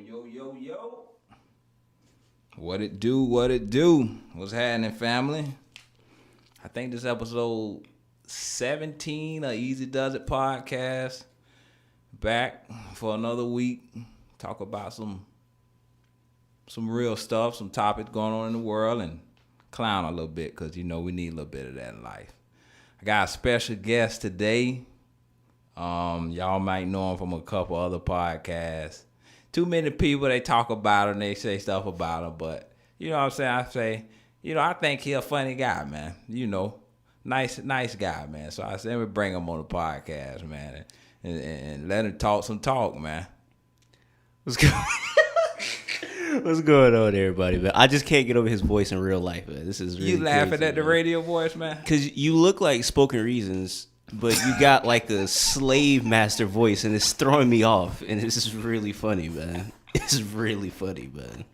Yo. What it do? What's happening, family? I think this episode 17 of Eazy Does It podcast. Back for another week. Talk about some real stuff, some topics going on in the world, and clown a little bit because, you know, we need a little bit of that in life. I got a special guest today. Y'all might know him from a couple other podcasts. Too many people, they talk about him, they say stuff about him, but you know what I'm saying? I think he a funny guy, man. You know, nice guy, man. So I said, we bring him on the podcast, man, and let him talk some talk, man. What's going on, everybody, man? I just can't get over his voice in real life, man. This is really You laughing crazy, at the radio voice, man? Because you look like Spoken Reasons, but you got like a slave master voice, and it's throwing me off. And this is really funny, man. It's really funny, man.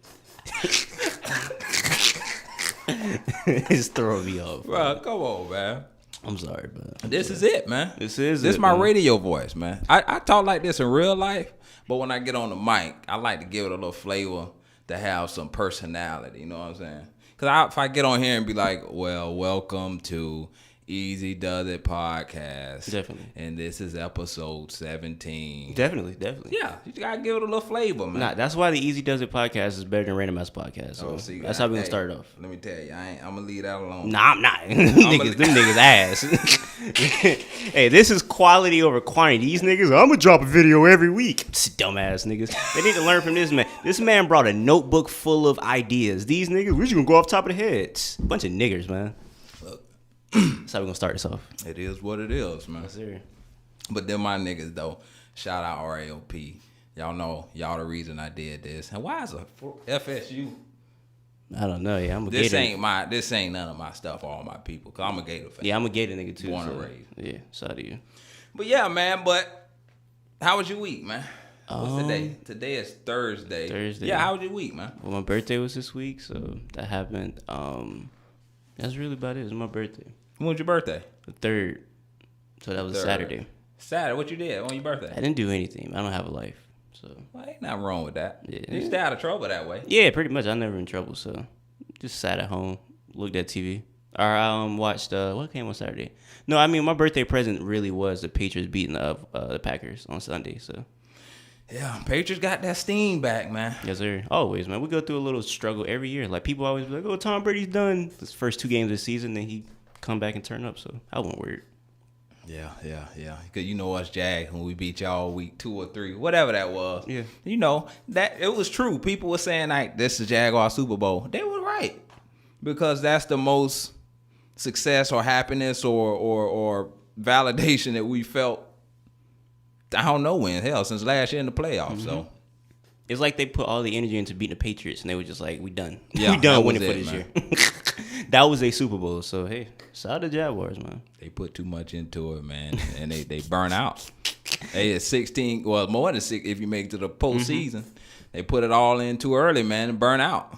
It's throwing me off, bro. Come on, man. I'm sorry, man. This is it, man. This is my man. radio voice, man. I talk like this in real life, but when I get on the mic, I like to give it a little flavor to have some personality. You know what I'm saying? Because if I get on here and be like, well, welcome to Eazy Does It podcast. Definitely. And this is episode 17. Definitely. Yeah, you gotta give it a little flavor, man. Nah, that's why the Eazy Does It podcast is better than Random Ass podcast. So see, that's how we're gonna start off. Let me tell you, I'm gonna leave that alone. Nah, I'm not. Them niggas ass. Hey, this is quality over quantity. These niggas, I'm gonna drop a video every week. Dumbass niggas. They need to learn from this man. This man brought a notebook full of ideas. These niggas, we're just gonna go off top of the head. Bunch of niggers, man. That's how we gonna start this off. It is what it is, man. Yes, sir. But then my niggas though, shout out RAOP. Y'all know the reason I did this. And why is a FSU? I don't know. Yeah, I'm a Gator. This ain't none of my stuff. All my people, cause I'm a Gator fan. Yeah, I'm a Gator nigga too. Born and raised. Yeah, shout out to you. But yeah, man. But how was your week, man? What's today? Today is Thursday. Yeah, how was your week, man? Well, my birthday was this week, so that happened. That's really about it. It was my birthday. When was your birthday? The 3rd. So that was Saturday. Saturday? What you did on your birthday? I didn't do anything. I don't have a life. So. Well, ain't nothing wrong with that. Yeah. You stay out of trouble that way. Yeah, pretty much. I'm never in trouble. So just sat at home, looked at TV. Or I watched, what came on Saturday? No, I mean, my birthday present really was the Patriots beating the Packers on Sunday. So. Yeah, Patriots got that steam back, man. Yes, sir. Always, man. We go through a little struggle every year. Like, people always be like, oh, Tom Brady's done his first 2 games of the season, then he come back and turn up. So, I wasn't weird. Yeah. Because you know us Jags, when we beat y'all week 2 or 3, whatever that was. Yeah. You know, that it was true. People were saying, like, this is Jaguar Super Bowl. They were right. Because that's the most success or happiness or validation that we felt, I don't know when, hell, since last year in the playoffs. Mm-hmm. So it's like they put all the energy into beating the Patriots, and they were just like, we done. Yeah, we done winning for this year. That was a Super Bowl. So, hey, shout out to Jaguars, man. They put too much into it, man, and they burn out. They had 16, well, more than 6 if you make it to the postseason. Mm-hmm. They put it all in too early, man, and burn out.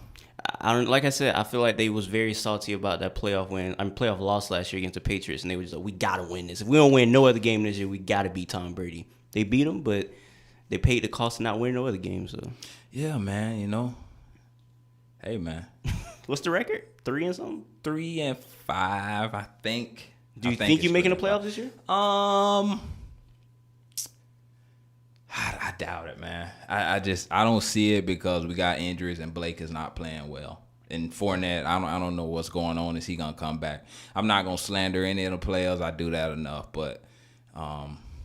Like I said, I feel like they was very salty about that playoff loss last year against the Patriots, and they were just like, we got to win this. If we don't win no other game this year, we got to beat Tom Brady. They beat him, but they paid the cost of not winning no other game. So yeah, man, you know. Hey, man. What's the record? 3 and something? 3-5, I think. Do you think you're making the playoffs this year? I doubt it, man. I don't see it because we got injuries and Blake is not playing well. And Fournette, I don't know what's going on. Is he gonna come back? I'm not gonna slander any of the players. I do that enough, but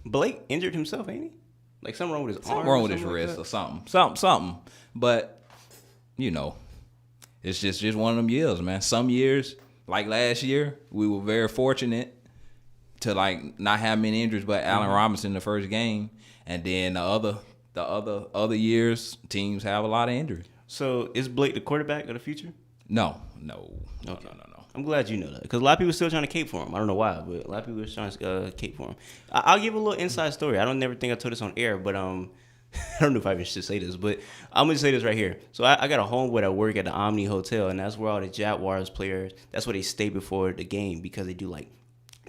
Blake injured himself, ain't he? Like something wrong with his arm? Something wrong with his wrist or something. Something. But, you know, it's just one of them years, man. Some years, like last year, we were very fortunate to, like, not have many injuries but Allen Robinson in the first game. And then the other years, teams have a lot of injuries. So is Blake the quarterback of the future? No. Okay. No. I'm glad you know that because a lot of people are still trying to cape for him. I don't know why, but a lot of people are trying to cape for him. I'll give a little inside story. I don't never think I told this on air, but I don't know if I even should say this, but I'm gonna say this right here. So I got a homeboy that work at the Omni Hotel, and that's where all the Jaguars players. That's where they stay before the game because they do like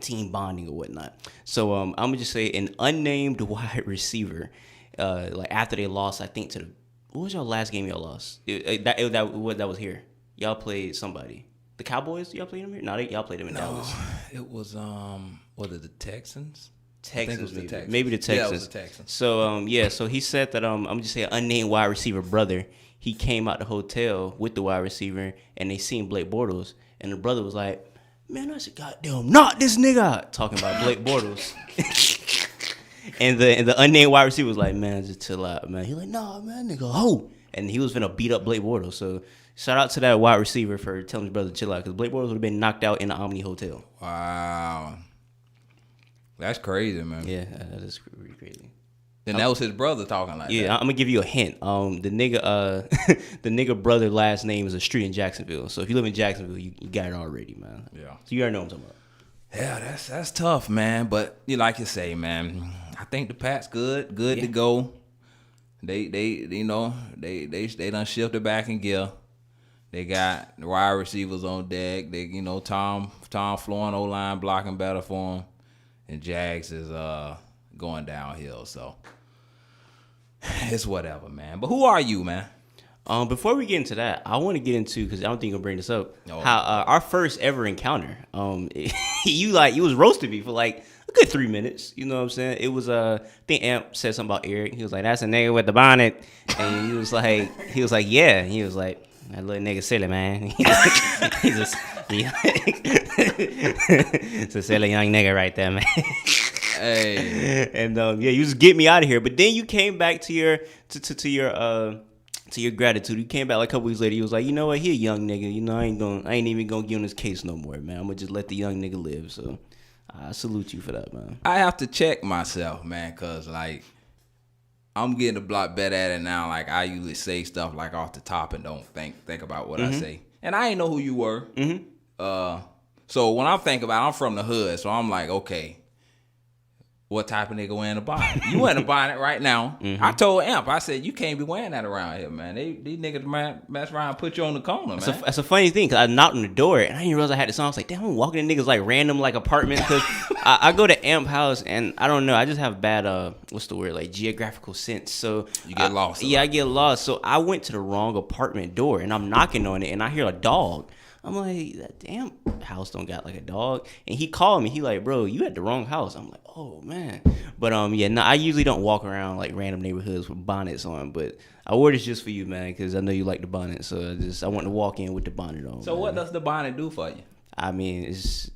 team bonding or whatnot. So I'm gonna just say an unnamed wide receiver, like after they lost, I think to the What was your last game y'all lost? That was here. Y'all played somebody. The Cowboys? Y'all played them here? No, y'all played them in Dallas. It was was it the Texans? Texans, maybe. Texans. Maybe the Texans. Yeah, it was the Texans. So so he said that I'm just saying unnamed wide receiver brother. He came out the hotel with the wide receiver and they seen Blake Bortles and the brother was like, "Man, I should goddamn knock this nigga out," talking about Blake Bortles. And the unnamed wide receiver was like, "Man, just chill out, man." He like, "Nah, man, nigga, ho," and he was finna beat up Blake Bortles. So shout out to that wide receiver for telling his brother to chill out because Blake Bortles would have been knocked out in the Omni Hotel. Wow, that's crazy, man. Yeah, that is really crazy. And that was his brother talking like that. Yeah, I'm gonna give you a hint. The nigga brother last name is a street in Jacksonville. So if you live in Jacksonville, you got it already, man. Yeah. So you already know what I'm talking about. Yeah, that's tough, man. But like you say, man, I think the Pats good to go. They done shifted back in gear. They got the wide receivers on deck. They Tom Florin O-line blocking better for them, and Jags is going downhill. So it's whatever, man. But who are you, man? Before we get into that, I want to get into because I don't think you'll bring this up. No. How our first ever encounter. You was roasting me for like a good 3 minutes. You know what I'm saying? It was I think Amp said something about Eric. He was like, "That's a nigga with the bonnet," and he was like, "Yeah." And he was like, "That little nigga silly, man." He's a silly young nigga right there, man. Hey. And you just get me out of here. But then you came back to your gratitude. You came back like a couple weeks later. You was like, "You know what? He a young nigga. I ain't even gonna give him his case no more, man. I'm gonna just let the young nigga live." So I salute you for that, man. I have to check myself, man, cause like I'm getting a lot better at it now. Like I usually say stuff like off the top and don't think about what I say. And I ain't know who you were. So when I think about it, I'm from the hood, so I'm like, okay, what type of nigga wearing a bonnet? You wearing a bonnet right now. I told Amp, I said, you can't be wearing that around here, man. These niggas mess around and put you on the corner, man. That's a funny thing, because I knocked on the door, and I didn't realize I had the song. I was like, damn, I'm walking in niggas like random like apartments. Because I go to Amp house, and I don't know, I just have bad, what's the word, like geographical sense. So you get lost. Yeah, I get lost. So I went to the wrong apartment door, and I'm knocking on it, and I hear a dog. I'm like, that damn house don't got like a dog. And he called me. He like, bro, you at the wrong house. I'm like, oh, man. But, I usually don't walk around like random neighborhoods with bonnets on. But I wore this just for you, man, because I know you like the bonnet. So I want to walk in with the bonnet on. So man. What does the bonnet do for you? I mean, is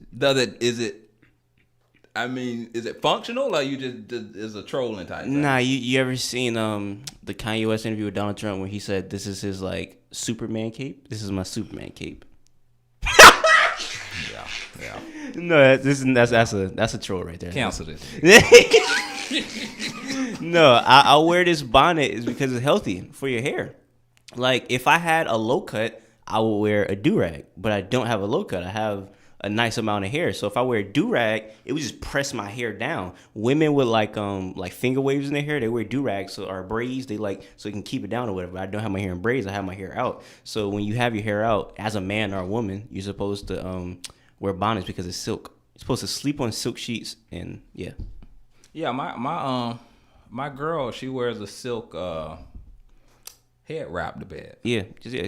it functional or you just is a trolling type thing? Nah, you ever seen the Kanye West interview with Donald Trump where he said this is his like Superman cape? This is my Superman cape. Yeah. No, that's a troll right there. Cancel this. No, I wear this bonnet is because it's healthy for your hair. Like if I had a low cut, I would wear a do-rag, but I don't have a low cut. I have a nice amount of hair. So if I wear a do-rag, it would just press my hair down. Women with like finger waves in their hair, they wear do-rags or braids. They like so you can keep it down or whatever. I don't have my hair in braids. I have my hair out. So when you have your hair out as a man or a woman, you're supposed to wear bonnets because it's silk. You're supposed to sleep on silk sheets and yeah. Yeah, my girl, she wears a silk head wrap to bed. Yeah.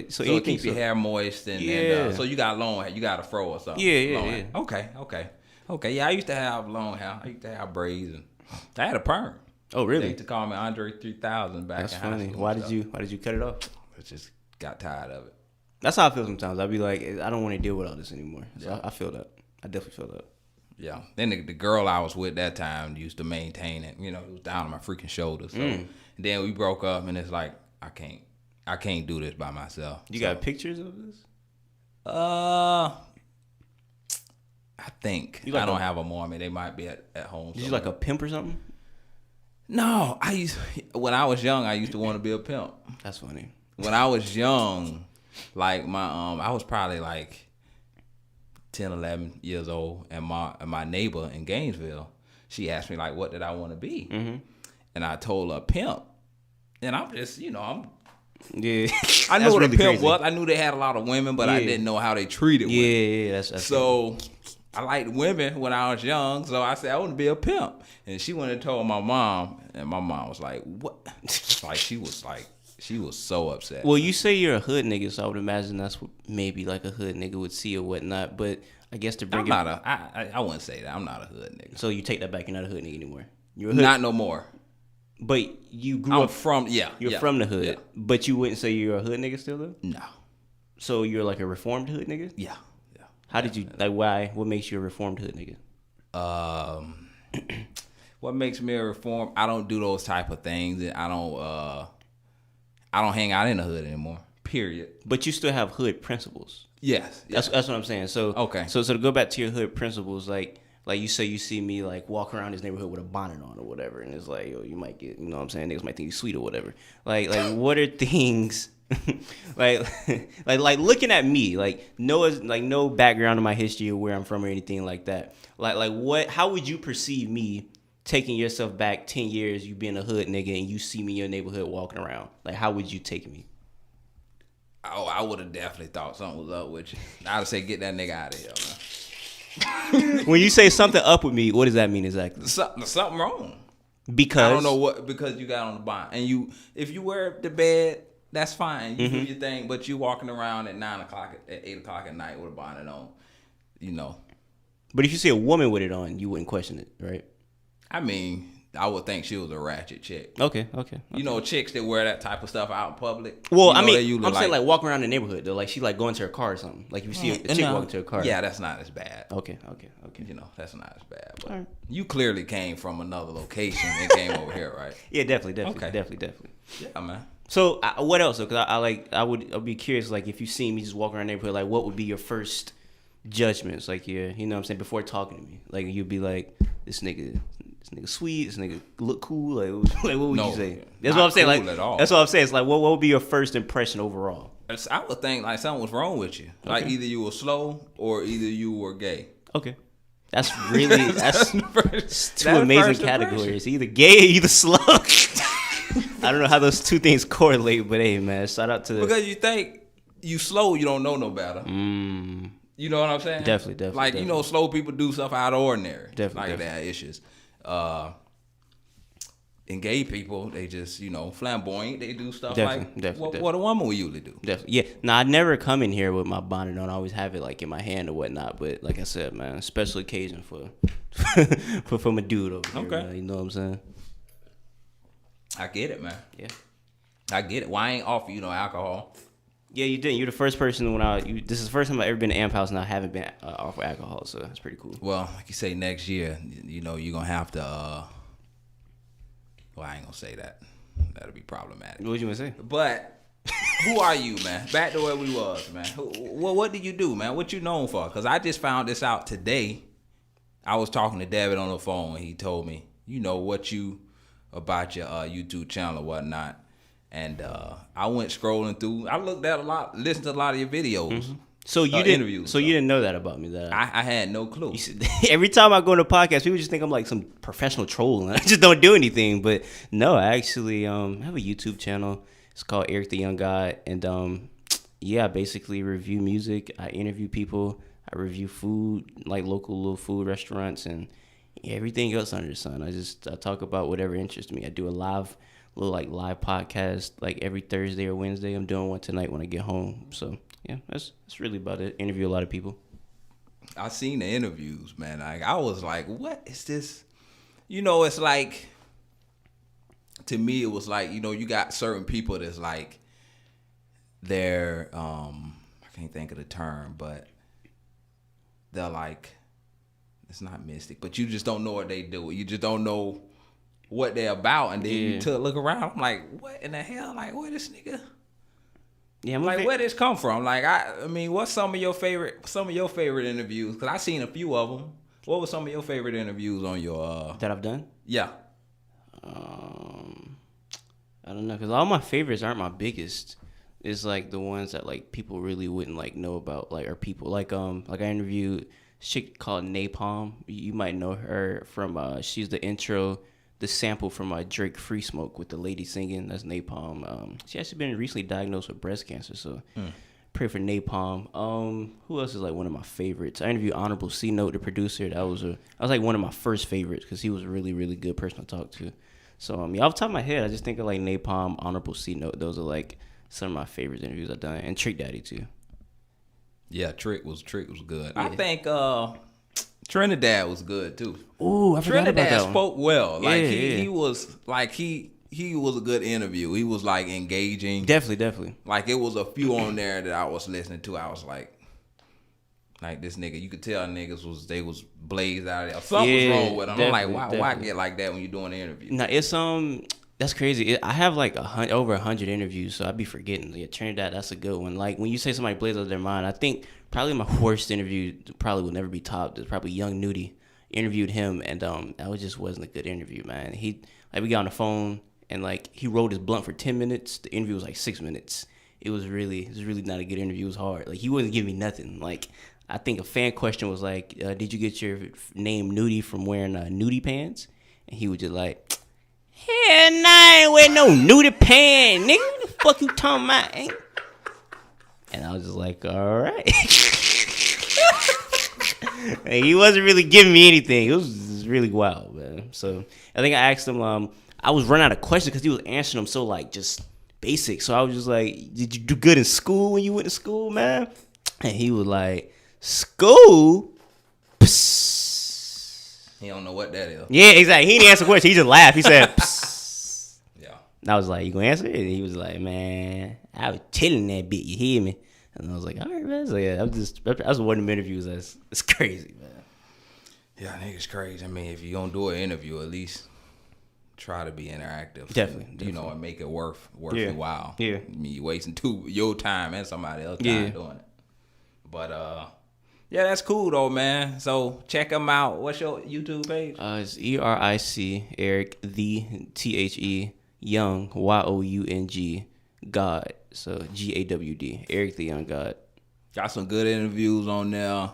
So it keeps your hair moist and so you got long hair, you got a fro or something. Yeah. Okay. Yeah, I used to have long hair. I used to have braids and I had a perm. Oh, really? They used to call me Andre 3000 back That's in funny. high school. Why did you cut it off? I just got tired of it. That's how I feel sometimes. I'd be like, I don't want to deal with all this anymore. So yeah. I feel that. I definitely feel that. Yeah. Then the girl I was with that time used to maintain it. It was down on my freaking shoulders. So and then we broke up, and it's like I can't do this by myself. You got pictures of this? I think like I don't have them on me. They might be at home. Did you like a pimp or something? No, when I was young, I used to want to be a pimp. That's funny. When I was young, like my I was probably like 10, 11 years old, and my neighbor in Gainesville, she asked me like, what did I want to be? And I told her pimp, and I'm just Yeah, I knew what really a pimp crazy. was. I knew they had a lot of women, but I didn't know how they treated women. Yeah, that's so. I liked women when I was young, so I said I want to be a pimp. And she went and told my mom, and my mom was like, "What?" Like she She was so upset. Well, you say you're a hood nigga, so I would imagine that's what maybe like a hood nigga would see or whatnot. But I guess to bring I wouldn't say that. I'm not a hood nigga. So you take that back. You're not a hood nigga anymore. You're a hood. Not no more. But you grew up from You're from the hood, but you wouldn't say you're a hood nigga still though. No. So you're like a reformed hood nigga. Yeah. How did you like? Why? What makes you a reformed hood nigga? What makes me a reformed? I don't do those type of things, and I don't hang out in the hood anymore. Period. But you still have hood principles. Yes. That's what I'm saying. So okay. So to go back to your hood principles, like you say, you see me like walk around this neighborhood with a bonnet on or whatever, and it's like, yo, you might get, you know what I'm saying, niggas might think you sweet or whatever. Like what are things? like looking at me, like no background in my history or where I'm from or anything like that. Like what? How would you perceive me taking yourself back 10 years? You being a hood nigga and you see me in your neighborhood walking around. Like how would you take me? Oh, I would have definitely thought something was up with you. I'd have said, get that nigga out of here, man. When you say something up with me, what does that mean exactly? Something wrong. Because I don't know what. Because you got on the bond, and if you wear the bed, that's fine. You do your thing, but you walking around at 9 o'clock, at 8 o'clock at night with a bonnet on, you know. But if you see a woman with it on, you wouldn't question it, right? I mean, I would think she was a ratchet chick. Okay. You know, chicks that wear that type of stuff out in public. Well, you know, I mean, I'm saying like walk around the neighborhood though. Like she like going to her car or something. Like if you see a chick walking to her car. Yeah, that's not as bad. Okay. You know, that's not as bad. But right. You clearly came from another location and came over here, right? Yeah, definitely. Okay. Definitely. Yeah, man. So what else? Because I'd be curious. Like if you see me just walking around the neighborhood, like what would be your first judgments? Like you know what I'm saying, before talking to me, like you'd be like, this nigga sweet, this nigga look cool. Like what would you say? That's what I'm saying. Like that's what I'm saying. It's like what would be your first impression overall? I would think like something was wrong with you. Okay. Like either you were slow or either you were gay. Okay. That's two amazing categories. Either gay or either slow. I don't know how those two things correlate, but hey, man, shout out to because you think you slow, you don't know no better. You know what I'm saying? Definitely. Like you know, slow people do stuff out of ordinary. Definitely. They have issues. And gay people, they just flamboyant. They do stuff what a woman would usually do. Definitely. Yeah. Now I never come in here with my bonnet on. I always have it like in my hand or whatnot. But like I said, man, special occasion for for my dude over here. Okay. Man, you know what I'm saying? I get it, man. Yeah. I get it. Why I ain't offer you no alcohol? Yeah, you didn't. You're the first person this is the first time I've ever been to Amp House and I haven't been offered alcohol, so that's pretty cool. Well, like you say, next year, you're gonna have to. Well, I ain't gonna say that. That'll be problematic. What you gonna say? But who are you, man? Back to where we was, man. What did you do, man? What you known for? Because I just found this out today. I was talking to David on the phone, and he told me, about your YouTube channel or whatnot. And I went scrolling through. I looked at a lot, listened to a lot of your videos. Mm-hmm. So you didn't interviews. So you didn't know that about me. That I had no clue. Every time I go on a podcast, people just think I'm like some professional troll, and I just don't do anything. But no, I actually have a YouTube channel. It's called EricTheYoungGawd, and I basically review music. I interview people. I review food, like local little food restaurants, and everything else under the sun. I talk about whatever interests me. I do a live podcast like every Thursday or Wednesday. I'm doing one tonight when I get home. So yeah, that's really about it. Interview a lot of people. I seen the interviews, man. Like I was like, what is this? It's like, to me, it was like, you got certain people that's like, they're I can't think of the term, but they're like, it's not mystic, but you just don't know what they do. You just don't know what they're about, and then you look around. I'm like, what in the hell? Like, where this nigga? Yeah, where this come from? Like, I mean, what's some of your favorite interviews? Because I seen a few of them. What were some of your favorite interviews on your that I've done? Yeah. I don't know, because all my favorites aren't my biggest. It's like the ones that like people really wouldn't like know about, like, or people like I interviewed a chick called Napalm. You might know her from she's the sample from Drake Free Smoke with the lady singing. That's Napalm. She actually been recently diagnosed with breast cancer, so pray for Napalm. Who else is like one of my favorites? I interviewed Honorable C Note, the producer. That was like one of my first favorites because he was a really, really good person to talk to. So yeah, off the top of my head, I just think of like Napalm, Honorable C Note. Those are like some of my favorite interviews I've done, and Trick Daddy too. Yeah, Trick was good. Yeah. I think Trinidad was good too. Ooh, I forgot about that Trinidad one. spoke well. Like Yeah, he was like he was a good interview. He was like engaging. Definitely. Like it was a few on there that I was listening to. I was like this nigga, you could tell niggas was blazed out of there. Something was wrong with them. I'm like, why get like that when you're doing an interview? No, it's that's crazy. I have like over 100 interviews, so I'd be forgetting. Yeah, Trinidad, that's a good one. Like when you say somebody blazed out of their mind, I think probably my worst interview probably will never be topped. Is probably Young Nudie. Interviewed him, and that just wasn't a good interview, man. We got on the phone, and like he rolled his blunt for 10 minutes. The interview was like 6 minutes. It was really not a good interview. It was hard. Like he wouldn't give me nothing. Like I think a fan question was like, did you get your name Nudie from wearing nudie pants? And he was just like, hell nah, I ain't wearing no nudie pants, nigga. What the fuck you talking about? Ain't? And I was just like, all right. He wasn't really giving me anything. It was really wild, man. So I think I asked him, I was running out of questions because he was answering them so like just basic. So I was just like, did you do good in school when you went to school, man? And he was like, school? Psst. He don't know what that is. Yeah, exactly. He didn't answer the question. He just laughed. He said, psst. Yeah. And I was like, you gonna answer it? And he was like, man, I was chilling that bit. You hear me? And I was like, all right, man. So yeah, that was one of the interviews that's crazy, man. Yeah, I think it's crazy. I mean, if you're gonna do an interview, at least try to be interactive. Definitely. You know, and make it worth your while. Yeah. I mean, you wasting your time and somebody else's time doing it. But yeah, that's cool though, man. So check them out. What's your YouTube page? It's ERIC Eric the Young YOUNG God. So GAWD EricTheYoungGawd. Got some good interviews on there.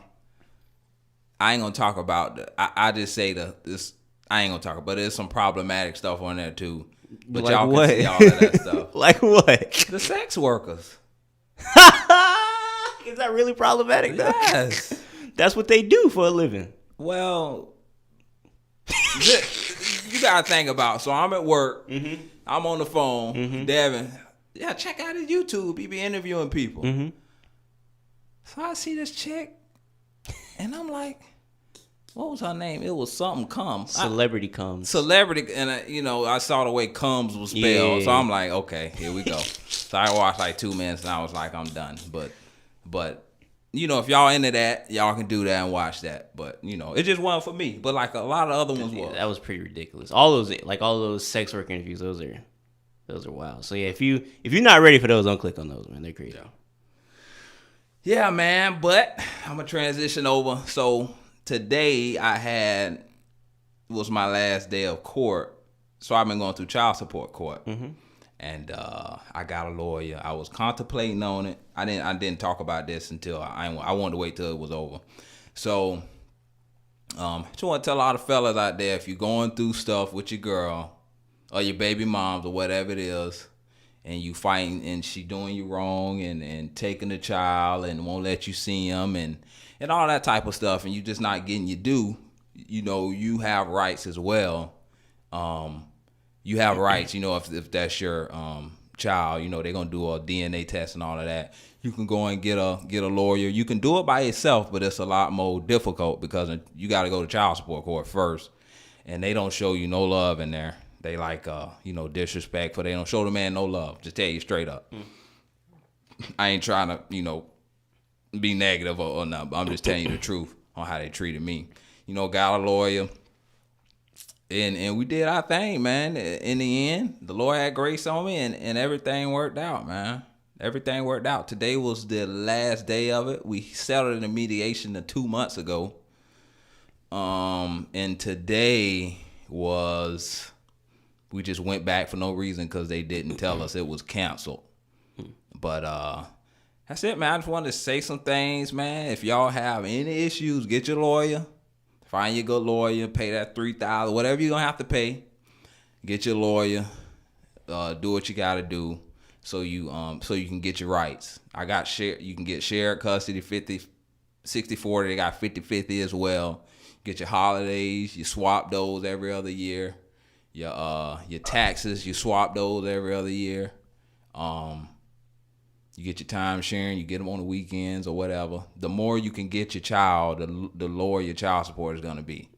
I ain't gonna talk about I just say this. I ain't gonna talk, but there's some problematic stuff on there too. But like y'all what? can see all of that stuff. Like what? The sex workers. Is that really problematic though? Yes. That's what they do for a living. Well, you gotta think about. So I'm at work. Mm-hmm. I'm on the phone. Mm-hmm. Devin, check out his YouTube. He be interviewing people. Mm-hmm. So I see this chick, and I'm like, what was her name? It was something Combs. Celebrity Combs. Celebrity, and I saw the way Combs was spelled. Yeah. So I'm like, okay, here we go. So I watched like 2 minutes, and I was like, I'm done. But if y'all into that, y'all can do that and watch that. But it just wasn't for me. But like a lot of other ones was. That was pretty ridiculous. All those sex work interviews, those are wild. So yeah, if you're not ready for those, don't click on those, man. They're crazy. Yeah, man. But I'm gonna transition over. So today was my last day of court. So I've been going through child support court. Mm-hmm. And I got a lawyer. I was contemplating on it. I didn't talk about this until I wanted to wait till it was over. So just want to tell all the fellas out there, if you're going through stuff with your girl or your baby moms or whatever it is, and you fighting and she doing you wrong and taking the child and won't let you see him and all that type of stuff, and you just not getting your due, you have rights as well. You have rights, if that's your child, they're gonna do a DNA test and all of that. You can go and get a lawyer. You can do it by yourself, but it's a lot more difficult because you got to go to child support court first, and they don't show you no love in there. They like disrespectful. They don't show the man no love. Just tell you straight up. I ain't trying to be negative or not. I'm just telling you the truth on how they treated me. Got a lawyer. And we did our thing, man. In the end, the Lord had grace on me, and everything worked out, man. Everything worked out. Today was the last day of it. We settled in mediation 2 months ago. And today we just went back for no reason because they didn't tell us it was canceled. But that's it, man. I just wanted to say some things, man. If y'all have any issues, get your lawyer. Find your good lawyer, pay that $3,000, whatever you're gonna have to pay. Get your lawyer, do what you gotta do, so you can get your rights. You can get shared custody, 50, 60-40. They got 50-50 as well. Get your holidays, you swap those every other year. your taxes, you swap those every other year. You get your time sharing, you get them on the weekends or whatever. The more you can get your child, the lower your child support is going to be.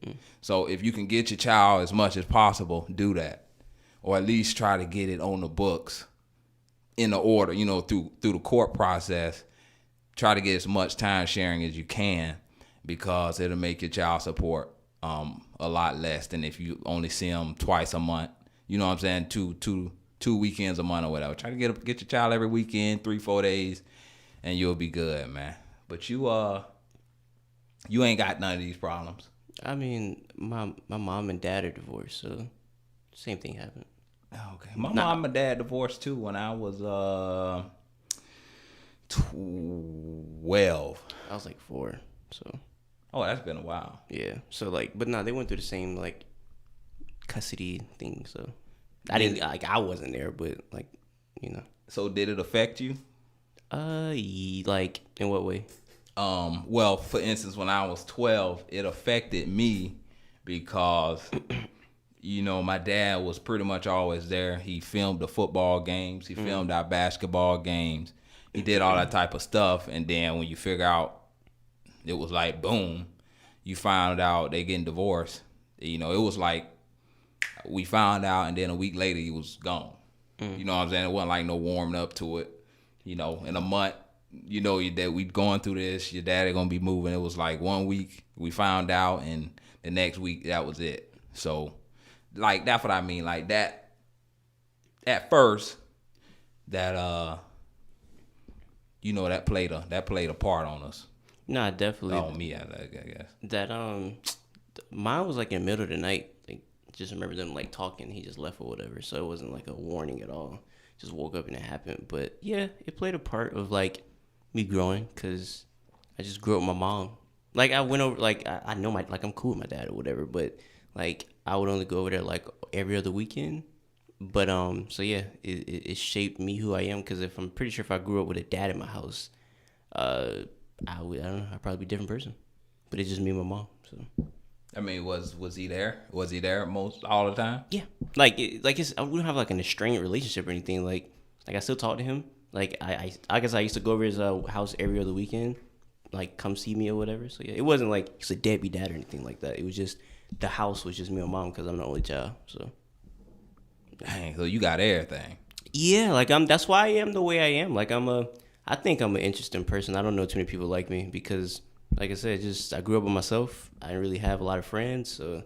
So if you can get your child as much as possible, do that. Or at least try to get it on the books in the order, through the court process. Try to get as much time sharing as you can, because it'll make your child support a lot less than if you only see them twice a month. You know what I'm saying? Two weekends a month or whatever. Try to get your child every weekend, 3-4 days, and you'll be good, man. But you ain't got none of these problems. I mean, my mom and dad are divorced, so same thing happened. Okay. My mom and dad divorced too when I was 12. I was like 4, so. Oh, that's been a while. Yeah. So but they went through the same custody thing. So I wasn't there, but So did it affect you? In what way? Well, for instance, when I was 12, it affected me because, my dad was pretty much always there. He filmed the football games. He filmed our basketball games. He did all that type of stuff. And then when you figure out, it was like, boom, you found out they getting divorced. It was like we found out, and then a week later he was gone. You know what I'm saying? It wasn't like no warming up to it. In a month, that we going through this, your daddy gonna be moving. It was like 1 week we found out, and the next week that was it. So, that's what I mean. Like that. At first, that that played a part on us. Nah, definitely. Oh, me, I guess. That mine was in the middle of the night. Just remember them talking. He just left or whatever. So it wasn't a warning at all. Just woke up and it happened. But yeah, it played a part of me growing, because I just grew up with my mom. I went over I know I'm cool with my dad or whatever, but I would only go over there every other weekend. But so yeah, it shaped me who I am, because I'm pretty sure if I grew up with a dad in my house, I don't know, I'd probably be a different person. But it's just me and my mom. So I mean, was he there? Was he there all the time? yeah, we don't have an estranged relationship or anything. I still talk to him. I guess I used to go over his house every other weekend, come see me or whatever. So yeah, it wasn't he's a deadbeat dad or anything like that. It was just the house was just me and mom, because I'm the only child. So dang, so you got everything. Yeah, that's why I am the way I am. I think I'm an interesting person. I don't know too many people like me, because, like I said, I grew up with myself. I didn't really have a lot of friends, so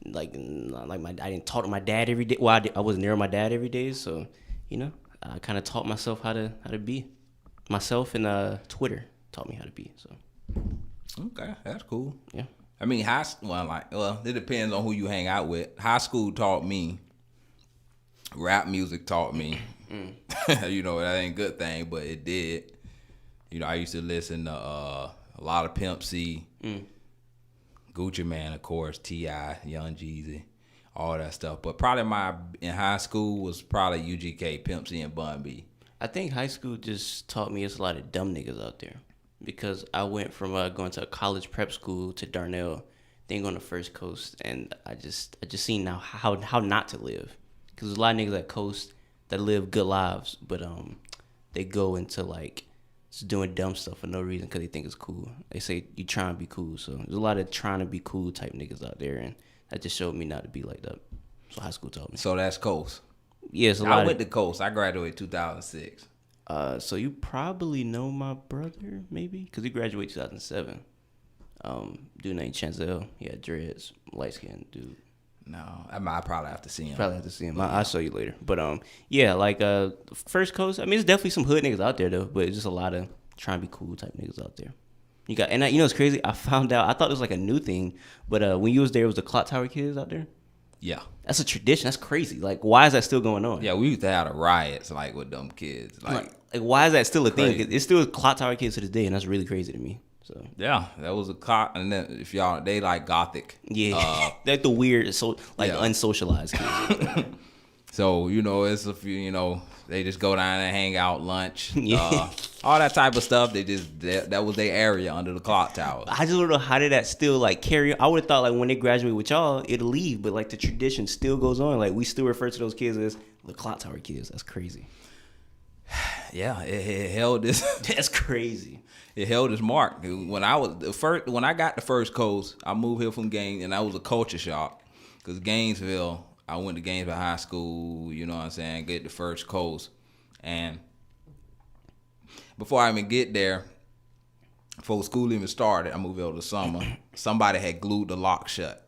I didn't talk to my dad every day. Well, I wasn't near my dad every day, so I kind of taught myself how to be myself, and Twitter taught me how to be. So okay, that's cool. Yeah, I mean, it depends on who you hang out with. High school taught me. Rap music taught me. That ain't a good thing, but it did. I used to listen to a lot of Pimp C, Gucci Mane, of course, T.I., Young Jeezy, all that stuff. But probably in high school was probably UGK, Pimp C, and Bun B. I think high school just taught me it's a lot of dumb niggas out there, because I went from going to a college prep school to Darnell, then going to First Coast, and I just seen now how not to live. Because there's a lot of niggas at Coast that live good lives, but they go into just doing dumb stuff for no reason because they think it's cool. They say you trying to be cool, so there's a lot of trying to be cool type niggas out there, and that just showed me not to be like that. So high school taught me. So that's Coast. Yes, yeah, I went to Coast. I graduated 2006. So you probably know my brother, maybe, because he graduated 2007. Dude named Chanzel. He had dreads, light skinned dude. No, I probably have to see him. Probably have to see him. I'll show you later. But yeah, First Coast. I mean, there's definitely some hood niggas out there though, but it's just a lot of trying to be cool type niggas out there. It's crazy. I found out. I thought it was a new thing, but when you was there, it was the Clock Tower kids out there. Yeah, that's a tradition. That's crazy. Why is that still going on? Yeah, we used to have riots with them kids. Why is that still a thing? It's still Clock Tower kids to this day, and that's really crazy to me. So yeah, that was a clock, and then if they like gothic. Yeah, they're the weird, unsocialized kids. So, it's a few, they just go down and hang out, lunch, Yeah. all that type of stuff. That was their area under the clock tower. I just don't know how did that still like carry. I would have thought like when they graduate with y'all, it'll leave, but like the tradition still goes on. Like we still refer to those kids as the clock tower kids. That's crazy. Yeah, it held this. That's crazy. It held its mark. When I got the first coast, I moved here from Gainesville, and that was a culture shock. Because Gainesville, I went to Gainesville High School, you know what I'm saying, get the first coast. And before I even get there, before school even started, I moved over the summer, somebody had glued the lock shut.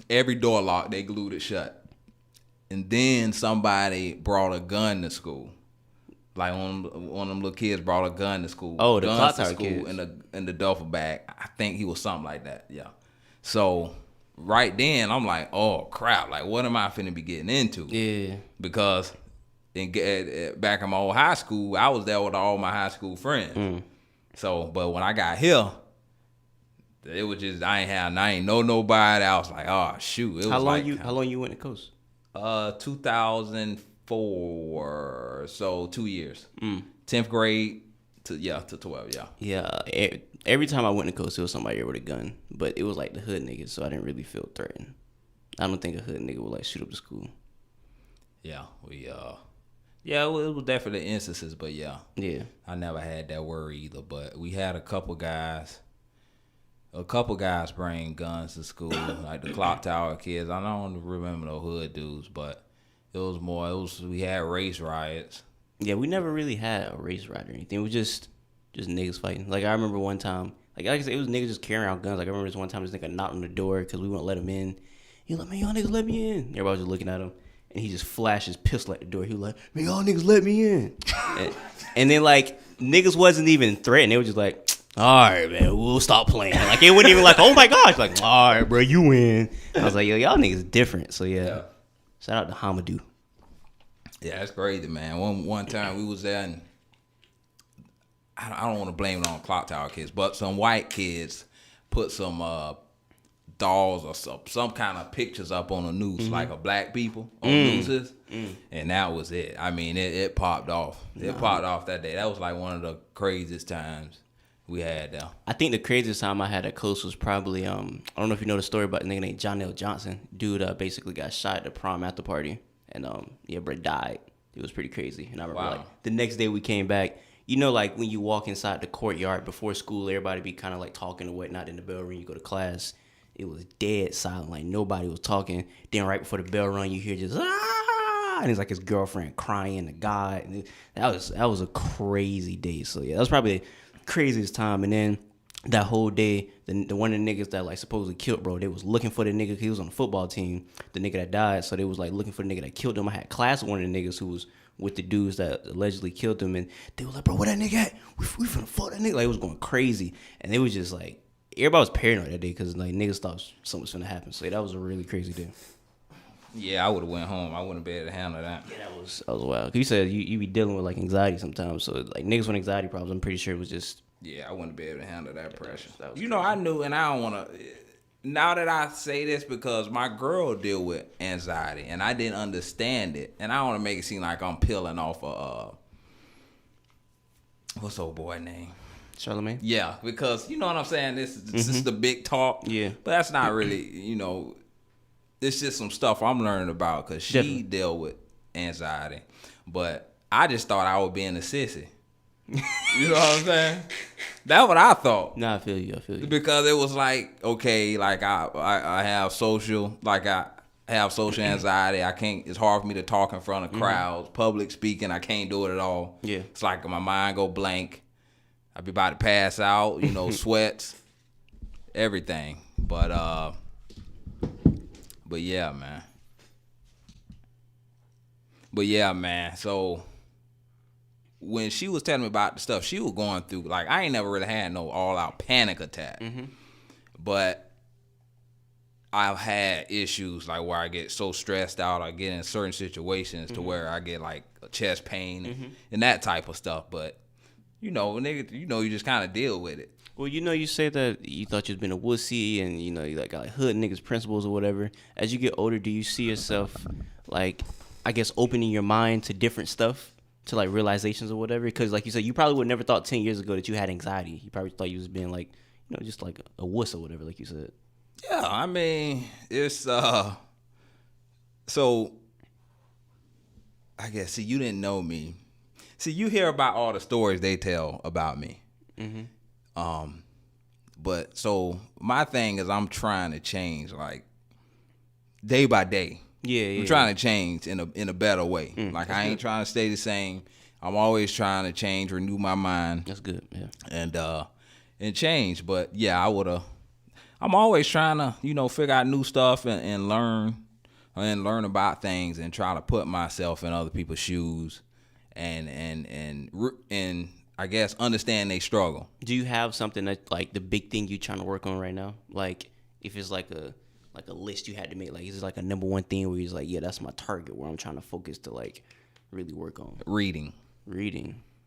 Every door lock, they glued it shut. And then somebody brought a gun to school. Like one of them little kids brought a gun to school. Oh, the clock tower kids. In the duffel bag. I think he was something like that. Yeah. So right then, I'm like, oh crap! Like, what am I finna be getting into? Yeah. Because back in my old high school, I was there with all my high school friends. So, but when I got here, it was just I ain't know nobody. I was like, oh shoot! It was how long you went to coast? 2004, so 2 years. 10th grade to 12, yeah. Yeah, every time I went to coast, there was somebody there with a gun, but it was like the hood niggas, so I didn't really feel threatened. I don't think a hood nigga would like shoot up the school. Yeah, it was definitely instances, but yeah, I never had that worry either. But we had a couple guys bring guns to school, like the clock tower kids. I don't remember no hood dudes, but we had race riots. Yeah, we never really had a race riot or anything. It was just niggas fighting. Like I remember one time, like I said, it was niggas just carrying out guns. Like I remember this one time, this nigga knocked on the door because we wouldn't let him in. He was like, man, y'all niggas let me in. Everybody was just looking at him, and he just flashed his pistol at the door. He was like, man, y'all niggas let me in. and then like niggas wasn't even threatened. They were just like, all right, man, we'll stop playing. Like it wasn't even like, oh my gosh, like all right, bro, you win. I was like, yo, y'all niggas different. So yeah. Shout out to Hamadou. Yeah, that's crazy, man. One time we was there, and I don't want to blame it on clock tower kids, but some white kids put some dolls or some kind of pictures up on a noose, like a black people on nooses, and that was it. I mean, it popped off. It popped off that day. That was like one of the craziest times we had there. I think the craziest time I had at Coast was probably I don't know if you know the story about a nigga named John L. Johnson. Dude basically got shot at the prom after party, and bro died. It was pretty crazy. And I remember like the next day we came back. You know, like when you walk inside the courtyard before school, everybody be kind of like talking and whatnot in the bell ring. You go to class, it was dead silent, like nobody was talking. Then right before the bell rung, you hear just and it's like his girlfriend crying to God. And that was a crazy day. So yeah, that was probably craziest time. And then that whole day, the one of the niggas that like supposedly killed bro, they was looking for the nigga. He was on the football team, the nigga that died. So they was like looking for the nigga that killed him. I had class with one of the niggas who was with the dudes that allegedly killed him, and they was like, bro, where that nigga at? We finna fuck that nigga. Like it was going crazy, and they was just like, everybody was paranoid that day because like niggas thought something was finna happen. So that was a really crazy day. Yeah, I would have went home. I wouldn't be able to handle that. Yeah, that was wild. You said you be dealing with like anxiety sometimes. So like niggas with anxiety problems, I'm pretty sure it was just. Yeah, I wouldn't be able to handle that pressure. That was I knew, and I don't want to. Now that I say this, because my girl deal with anxiety, and I didn't understand it, and I don't want to make it seem like I'm peeling off what's old boy name? Charlamagne? Yeah, because you know what I'm saying. This is the big talk. Yeah, but that's not really. It's just some stuff I'm learning about because she deal with anxiety, but I just thought I was being a sissy. You know what I'm saying? That's what I thought. Nah, I feel you. Because it was like, okay, like I have social, like I have social anxiety. I can't. It's hard for me to talk in front of crowds, public speaking. I can't do it at all. Yeah, it's like my mind go blank. I be about to pass out. Sweats, everything. But yeah, man. So when she was telling me about the stuff she was going through, like I ain't never really had no all-out panic attack. But I've had issues like where I get so stressed out, I get in certain situations to where I get like a chest pain and that type of stuff. But nigga, you just kind of deal with it. Well, you say that you thought you'd been a wussy and, you got like hood niggas principles or whatever. As you get older, do you see yourself, like, I guess, opening your mind to different stuff, to, like, realizations or whatever? Because, like you said, you probably would never thought 10 years ago that you had anxiety. You probably thought you was being, like, just like a wuss or whatever, like you said. Yeah, I mean, it's, so, I guess, see, you didn't know me. See, you hear about all the stories they tell about me. But so my thing is I'm trying to change like day by day. Yeah. I'm trying to change in a better way. Like I ain't good. trying to stay the same. I'm always trying to change, renew my mind. That's good, yeah. And change. But yeah, I'm always trying to, figure out new stuff and learn about things and try to put myself in other people's shoes and I guess understand they struggle. Do you have something that, like, the big thing you trying to work on right now? Like, if it's like a list you had to make, like, is it like a number one thing where you're like, yeah, that's my target where I'm trying to focus to, like, really work on? Reading.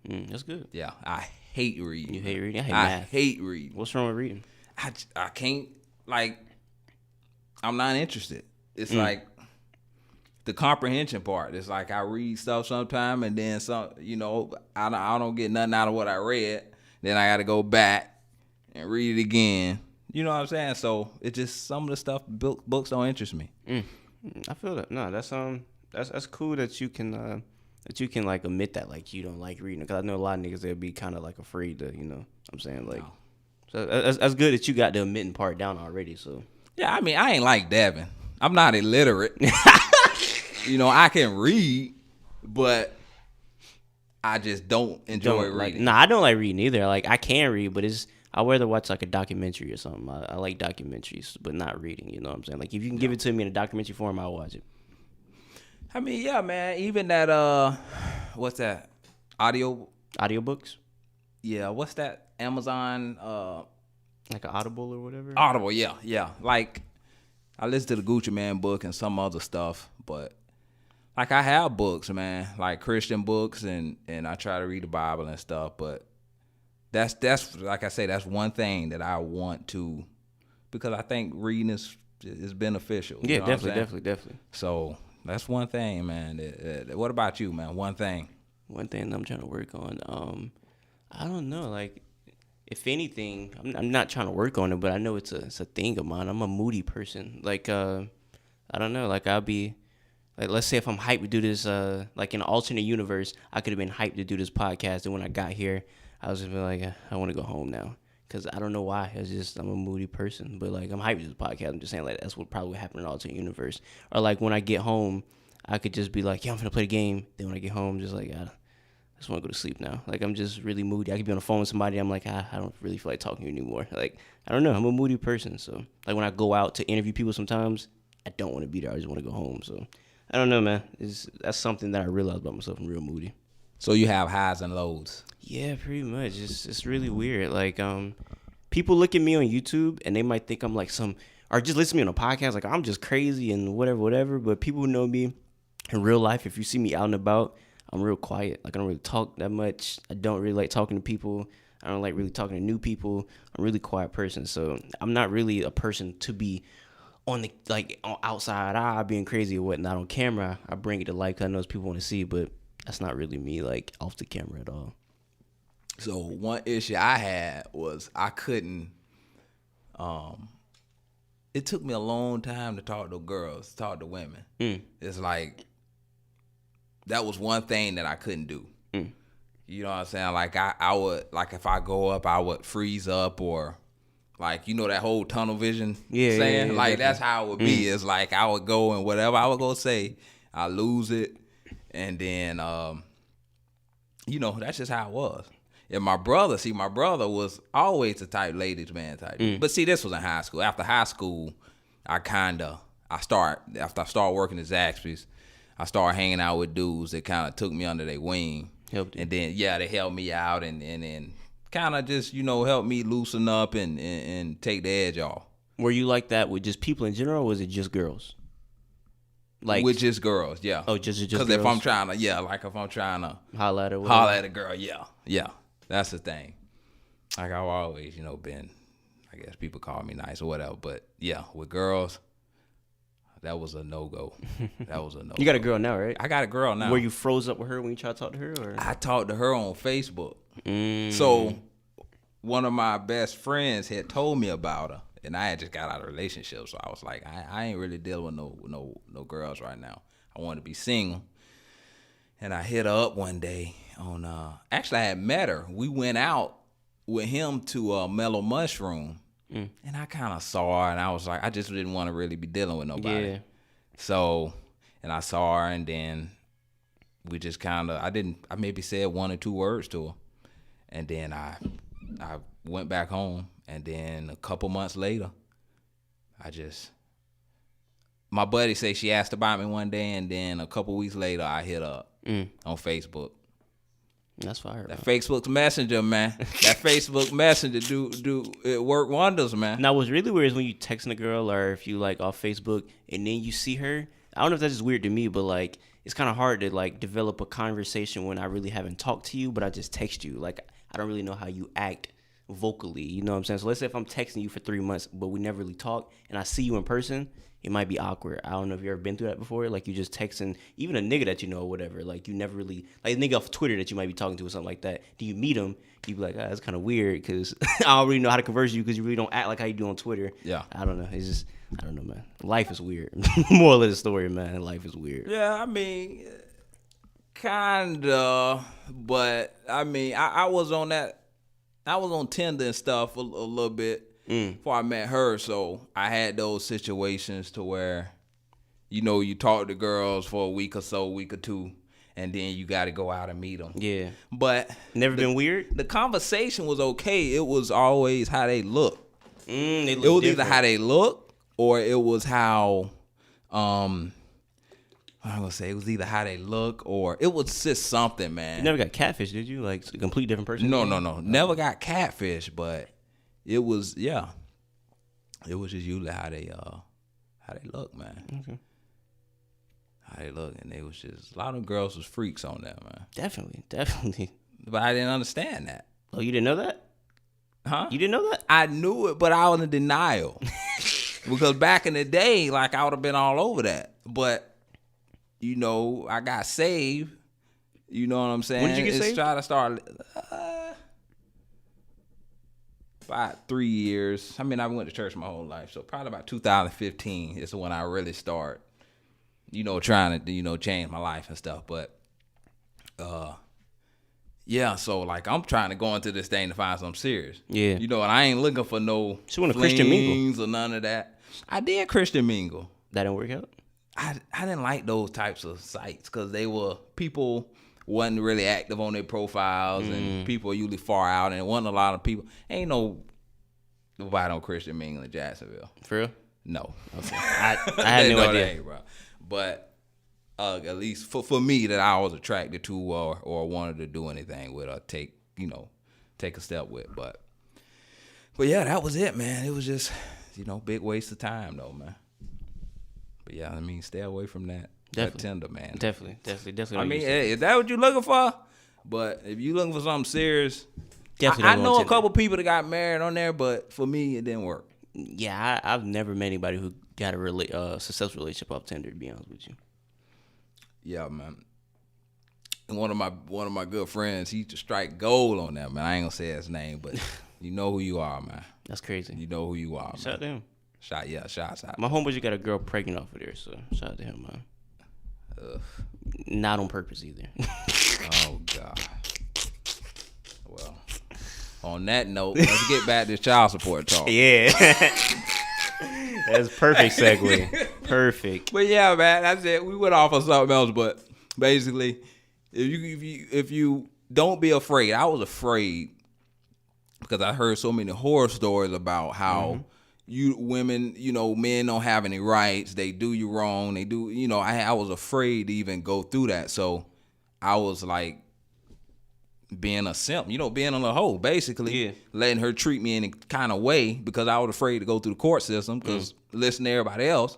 That's good. Yeah, I hate reading. You hate reading? I hate I math. hate reading. What's wrong with reading? I can't, like, I'm not interested. It's like the comprehension part. It's like I read stuff sometime and then some, I don't get nothing out of what I read. Then I got to go back and read it again. You know what I'm saying? So it's just some of the stuff, books don't interest me. I feel that. No, that's cool that you can like admit that, like, you don't like reading. Because I know a lot of niggas, they'll be kind of like afraid to, I'm saying, like, so that's good that you got the admitting part down already. So yeah, I mean, I ain't like Devin. I'm not illiterate. I can read, but I just don't enjoy reading. I don't like reading either. Like, I can read, but I'd rather watch like a documentary or something. I like documentaries, but not reading. You know what I'm saying? Like, if you can give it to me in a documentary form, I'll watch it. I mean, yeah, man. Even that, what's that? Audiobooks? Yeah, what's that? Amazon, like an Audible or whatever? Audible, yeah. Like, I listen to the Gucci Man book and some other stuff, but like I have books, man, like Christian books, and I try to read the Bible and stuff, but that's like I say, that's one thing that I want to, because I think reading is beneficial. Yeah, definitely. So that's one thing, man. What about you, man? One thing. One thing I'm trying to work on. I don't know. Like, if anything, I'm not trying to work on it, but I know it's a thing of mine. I'm a moody person. Like, I don't know. Like, I'll be, like, let's say if I'm hyped to do this, like in an alternate universe, I could have been hyped to do this podcast, and when I got here, I was just like, I want to go home now. Because I don't know why. It's just, I'm a moody person. But, like, I'm hyped to do this podcast. I'm just saying, like, that's what probably would happen in an alternate universe. Or, like, when I get home, I could just be like, yeah, I'm going to play the game. Then when I get home, just like, I just want to go to sleep now. Like, I'm just really moody. I could be on the phone with somebody. I'm like, I don't really feel like talking to you anymore. Like, I don't know. I'm a moody person. So, like, when I go out to interview people sometimes, I don't want to be there. I just want to go home. So, I don't know, man. That's something that I realized about myself. I'm real moody. So you have highs and lows. Yeah, pretty much. It's really weird. Like, people look at me on YouTube and they might think I'm like or just listen to me on a podcast, like I'm just crazy and whatever. But people who know me in real life, if you see me out and about, I'm real quiet. Like, I don't really talk that much. I don't really like talking to people. I don't like really talking to new people. I'm a really quiet person. So I'm not really a person to be on the, like, on outside being crazy or whatnot. On camera, I bring it to life because I know people want to see, but that's not really me, like, off the camera at all. So one issue I had was I couldn't, it took me a long time to talk to girls, talk to women. It's like, that was one thing that I couldn't do. You know what I'm saying? Like, I would, like, if I go up, I would freeze up, or, like, that whole tunnel vision saying? Yeah, like, that's how it would be. It's like, I would go and whatever I would go say, I lose it. And then, that's just how it was. And my brother was always the type ladies man type. But see, this was in high school. After high school, after I started working at Zaxby's, I started hanging out with dudes that kind of took me under their wing. Helped you. And then, they helped me out and kind of just, helped me loosen up and take the edge off. Were you like that with just people in general, or was it just girls? Like, with just girls, yeah. Oh, just girls? Because if I'm trying to, holler at a girl, yeah. That's the thing. like I've always, been, I guess people call me nice or whatever. But yeah, with girls, that was a no-go. That was a no-go. You got a girl now, right? I got a girl now. Were you froze up with her when you tried to talk to her? Or? I talked to her on Facebook. So one of my best friends had told me about her, and I had just got out of a relationship. So I was like, I ain't really dealing with no girls right now. I want to be single. And I hit her up one day on, actually I had met her. We went out with him to Mellow Mushroom. And I kind of saw her, and I was like, I just didn't want to really be dealing with nobody. Yeah. So, and I saw her, and then we just kind of, I maybe said 1 or 2 words to her. And then I went back home, and then a couple months later, my buddy said she asked about me one day, and then a couple weeks later, I hit her up on Facebook. That's fire. That Facebook Messenger, man. That Facebook Messenger do it work wonders, man. Now, what's really weird is when you texting a girl or if you like off Facebook and then you see her. I don't know if that's just weird to me, but like it's kind of hard to like develop a conversation when I really haven't talked to you, but I just text you. Like I don't really know how you act vocally. You know what I'm saying? So let's say if I'm texting you for 3 months, but we never really talk, and I see you in person. It might be awkward. I don't know if you ever been through that before. Like you just texting, even a nigga that you know or whatever. Like you never really, like a nigga off Twitter that you might be talking to or something like that. Do you meet him? You be like, that's kind of weird because I don't really know how to converse with you because you really don't act like how you do on Twitter. Yeah. I don't know. It's just, I don't know, man. Life is weird. Moral of the story, man. Life is weird. Yeah, I mean, kinda, but I mean, I was on that. I was on Tinder and stuff a little bit. Before I met her, so I had those situations to where, you talk to girls for a week or 2, and then you got to go out and meet them. Yeah. But never been weird? The conversation was okay. It was always how they look. They look it was different. either how they look or it was how, I'm going to say it was either how they look or it was just something, man. You never got catfish, did you? Like a complete different person? No. Never got catfish, but it was, yeah. It was just usually how they look, man. Okay. How they look, and they was just a lot of girls was freaks on that, man. Definitely. But I didn't understand that. Oh, you didn't know that? Huh? You didn't know that? I knew it, but I was in denial. Because back in the day, like I would have been all over that. But I got saved. You know what I'm saying? When did you get saved? Try to start. About 3 years. I mean, I went to church my whole life, so probably about 2015 is when I really start, trying to, change my life and stuff. But, yeah. So like, I'm trying to go into this thing to find something serious. Yeah. And I ain't looking for no Christian mingle or none of that. I did Christian mingle. That didn't work out. I didn't like those types of sites because people wasn't really active on their profiles, and people usually far out, and it wasn't a lot of people. Ain't nobody on Christian mingle in Jacksonville. For real? No. Okay. I had no idea. Ain't, bro. But at least for me that I was attracted to or wanted to do anything with or take a step with. But yeah, that was it, man. It was just, big waste of time though, man. But yeah, I mean, stay away from that. That Tinder, man. Definitely. I mean, hey, is that what you're looking for? But if you're looking for something serious, definitely. I know a couple people that got married on there, but for me, it didn't work. Yeah, I've never met anybody who got a successful relationship off Tinder, to be honest with you. Yeah, man. And one of my good friends, he used to strike gold on that, man. I ain't gonna say his name, but you know who you are, man. That's crazy. You know who you are, man. Shout out to him. Shots out. My homeboy just got a girl pregnant off of there, so shout out to him, man. Not on purpose either. Oh God. Well, on that note, let's get back to child support talk. Yeah. That's perfect segue. Perfect. But yeah, man, that's it. We went off on something else, but basically, if you don't be afraid. I was afraid because I heard so many horror stories about how women, men don't have any rights. They do you wrong. They do, I was afraid to even go through that. So I was like being a simp, being a little hoe, basically. Yeah. Letting her treat me in any kind of way because I was afraid to go through the court system because listening to everybody else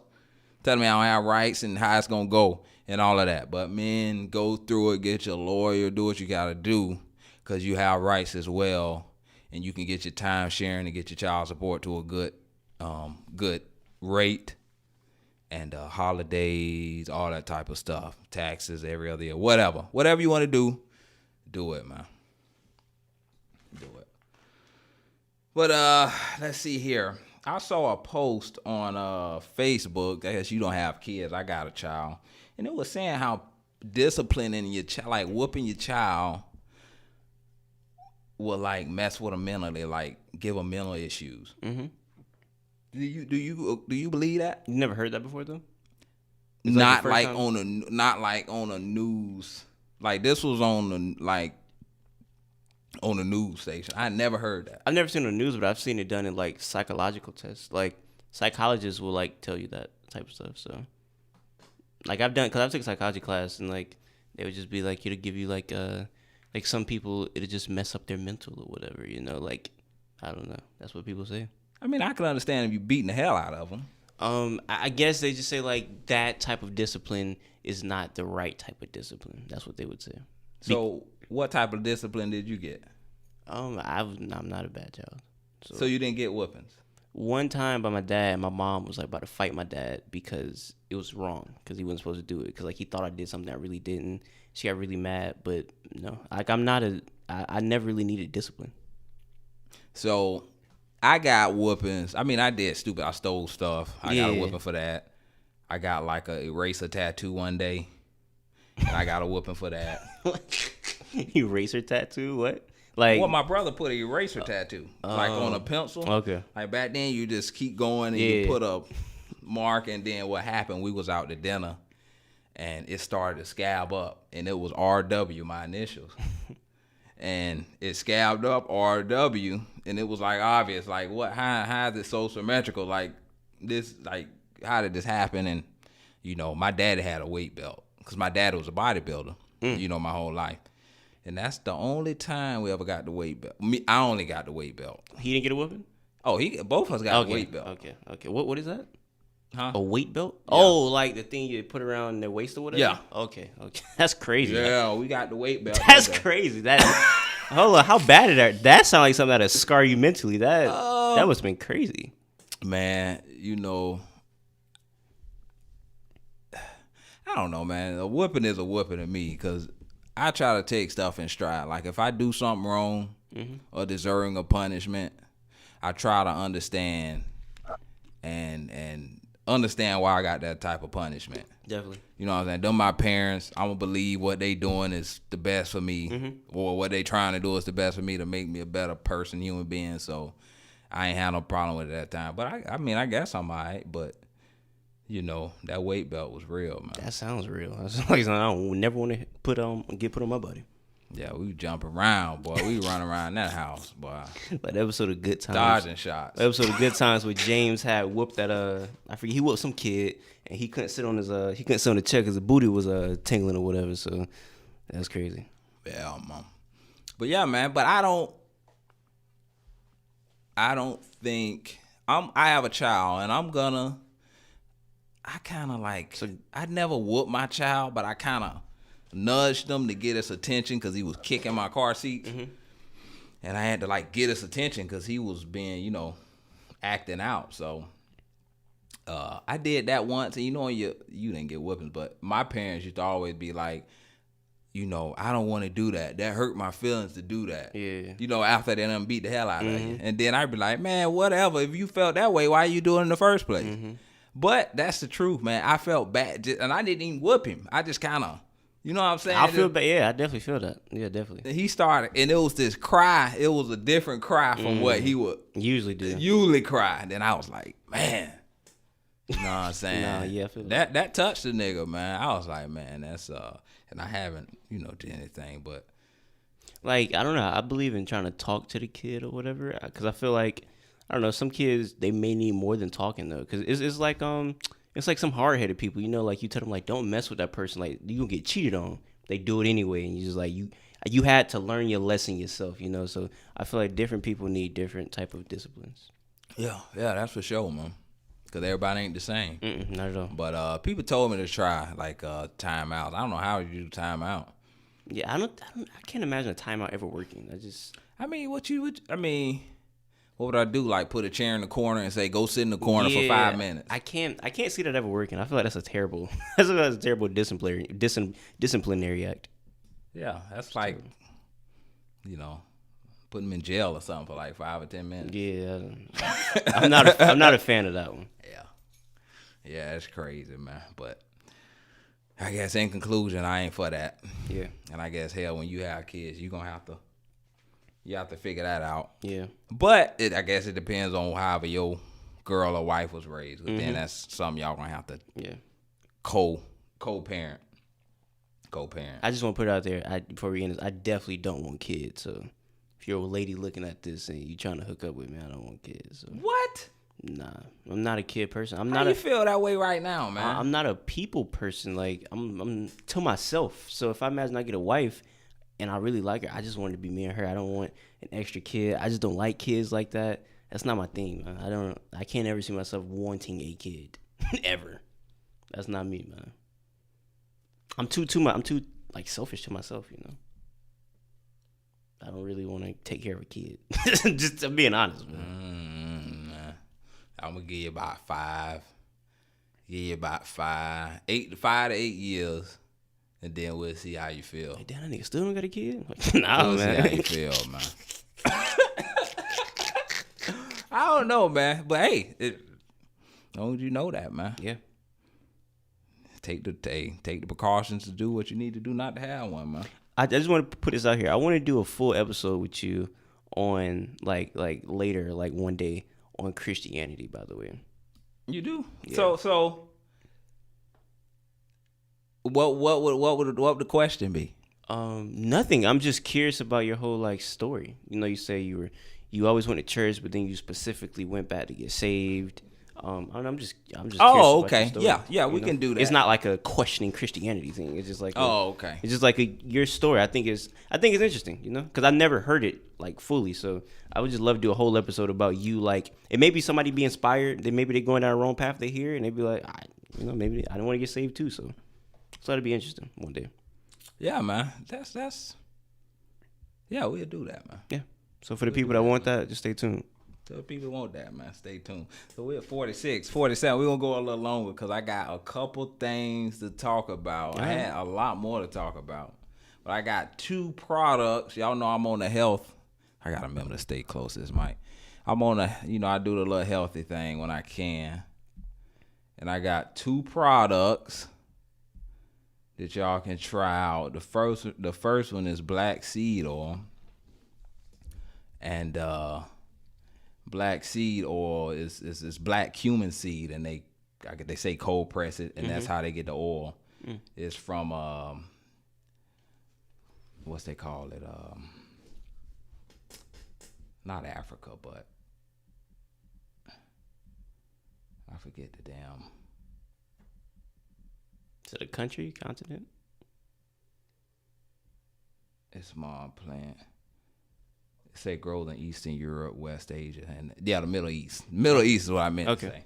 telling me I don't have rights and how it's going to go and all of that. But men, go through it, get your lawyer, do what you got to do because you have rights as well. and you can get your time sharing and get your child support to a good rate, and holidays, all that type of stuff, taxes every other year, whatever you want to do it, man. Do it. But let's see here. I saw a post on Facebook. I guess you don't have kids. I got a child, and it was saying how disciplining your child, like whooping your child, will like mess with them mentally, like give them mental issues. Mm-hmm. Do you believe that? You never heard that before though? Not like on a news. Like this was on the news station. I never heard that. I've never seen it on the news, but I've seen it done in like psychological tests. Like psychologists will like tell you that type of stuff. So like I've taken a psychology class, and like they would just be like, it'll give you like some people, it'll just mess up their mental or whatever, you know, like I don't know. That's what people say. I mean, I can understand if you beating the hell out of them. I guess they just say like that type of discipline is not the right type of discipline. That's what they would say. So what type of discipline did you get? I'm not a bad child. So you didn't get whoopings? One time by my dad, my mom was like about to fight my dad because it was wrong, because he wasn't supposed to do it, because like he thought I did something I really didn't. She got really mad, but no, like I never really needed discipline. So I got whoopings. I mean, I did stupid. I stole stuff. I got a whooping for that. I got like a eraser tattoo one day, and I got a whooping for that. Eraser tattoo? What? Like, well, my brother put an eraser tattoo, like on a pencil. Okay. Like back then, you just keep going and you put a mark, and then what happened? We was out to dinner, and it started to scab up, and it was RW, my initials. And it scabbed up RW, and it was like obvious, like what? How is it so symmetrical? Like this, like how did this happen? And you know, my daddy had a weight belt because my dad was a bodybuilder, you know, my whole life, and that's the only time we ever got the weight belt. I only got the weight belt. He didn't get a whooping? Oh, both of us got the weight belt. Okay. What is that? Huh? A weight belt? Yeah. Oh, like the thing you put around their waist or whatever? Yeah. Okay. That's crazy. Yeah, we got the weight belt. That's crazy. Hold on, how bad is that? That sounds like something that'll scar you mentally. That must have been crazy. Man, you know, I don't know, man. A whooping is a whooping to me because I try to take stuff in stride. Like if I do something wrong or deserving of punishment, I try to understand and understand why I got that type of punishment. Definitely. You know what I'm saying? Them my parents. I'm going to believe what they doing is the best for me, or what they trying to do is the best for me to make me a better person, human being. So I ain't had no problem with it at that time. But I mean, I guess I'm all right. But, you know, that weight belt was real, man. That sounds real. That's like something I don't never want to get put on my body. Yeah, we jump around, boy. We run around that house, boy. Like the episode of Good Times. Dodging shots. The episode of Good Times where James had whooped that I forget, he whooped some kid and he couldn't sit on his he couldn't sit on the chair because the booty was tingling or whatever. So that's crazy. Yeah, man. But yeah, man. But I don't think I have a child, and I kind of like. So I never whooped my child, but I kind of nudged him to get his attention because he was kicking my car seat, and I had to like get his attention because he was being, you know, acting out. So I did that once, and you know, you didn't get whoopings, but my parents used to always be like, you know, I don't want to do that. That hurt my feelings to do that. Yeah. You know, after they done beat the hell out of you, and then I'd be like, man, whatever. If you felt that way, why you doing it in the first place? But that's the truth, man. I felt bad, and I didn't even whoop him. I just kind of. You know what I'm saying? I feel bad. Yeah, I definitely feel that. Yeah, definitely. He started, and it was this cry. It was a different cry from what he would usually cry. And then I was like, man. You know what I'm saying? Nah, yeah, I feel that touched the nigga, man. I was like, man, that's and I haven't, you know, did anything, but like, I don't know. I believe in trying to talk to the kid or whatever, because I feel like, I don't know, some kids, they may need more than talking though, because it's like it's like some hard-headed people, you know, like you tell them like, don't mess with that person, like you gonna get cheated on. They do it anyway, and you just like you had to learn your lesson yourself, you know. So I feel like different people need different type of disciplines. Yeah, that's for sure, man. Because everybody ain't the same. Not at all. But people told me to try like timeouts. I don't know how you do timeout. Yeah, I can't imagine a timeout ever working. I mean, what would I do? Like put a chair in the corner and say, go sit in the corner for 5 minutes? I can't see that ever working. I feel like that's a terrible that's a terrible disciplinary act. Yeah, that's like, put them in jail or something for like 5 or 10 minutes. Yeah, I'm not a fan of that one. Yeah, that's crazy, man. But I guess in conclusion, I ain't for that. Yeah, and I guess hell, when you have kids, you have to figure that out. Yeah, but I guess it depends on however your girl or wife was raised. But then that's something y'all gonna have to co-parent. I just want to put it out there. Before we end this, I definitely don't want kids. So if you're a lady looking at this and you trying to hook up with me, I don't want kids. So. What? Nah, I'm not a kid person. How you feel that way right now, man? I'm not a people person. Like I'm to myself. So if I imagine I get a wife and I really like her, I just want it to be me and her. I don't want an extra kid. I just don't like kids like that. That's not my thing, man. I can't ever see myself wanting a kid ever. That's not me, man. I'm too like selfish to myself, I don't really want to take care of a kid. Just being honest, man. I'm gonna give you about 5. Give you about 5 to 8 years, and then we'll see how you feel. Hey, damn, that nigga still don't got a kid? Like, nah, we'll man. See how you feel, man. I don't know, man, but hey, don't you know that, man? Yeah. Take the precautions to do what you need to do not to have one, man. I just want to put this out here. I want to do a full episode with you on like later, like one day on Christianity. By the way, you do. Yeah. So what would the question be? Nothing. I'm just curious about your whole like story. You say you always went to church, but then you specifically went back to get saved. I'm just. Oh, okay. Yeah, we can do that. It's not like a questioning Christianity thing. It's just like. Okay. It's just like your story. I think it's interesting, because I never heard it like fully. So I would just love to do a whole episode about you. Like, it may be somebody be inspired. Maybe they're going down the wrong path. They hear it and they be like, maybe I don't want to get saved too. So that'd be interesting one day. Yeah, man. That's. Yeah, we'll do that, man. Yeah. So for the people that want that, just stay tuned. So if people want that, man, stay tuned. So we're at 46, 47. We're going to go a little longer because I got a couple things to talk about. I had a lot more to talk about. But I got 2 products. Y'all know I'm on the health. I got to remember to stay close to this mic. I'm on I do the little healthy thing when I can. And I got 2 products that y'all can try out. The first one is black seed oil. And black seed oil is black cumin seed, and they say cold press it, and that's how they get the oil. It's from what's they call it? Not Africa, but I forget the damn. Is it a country, continent? It's a small plant. Say grows in Eastern Europe, West Asia, and the Middle East. Middle East is what I meant to say.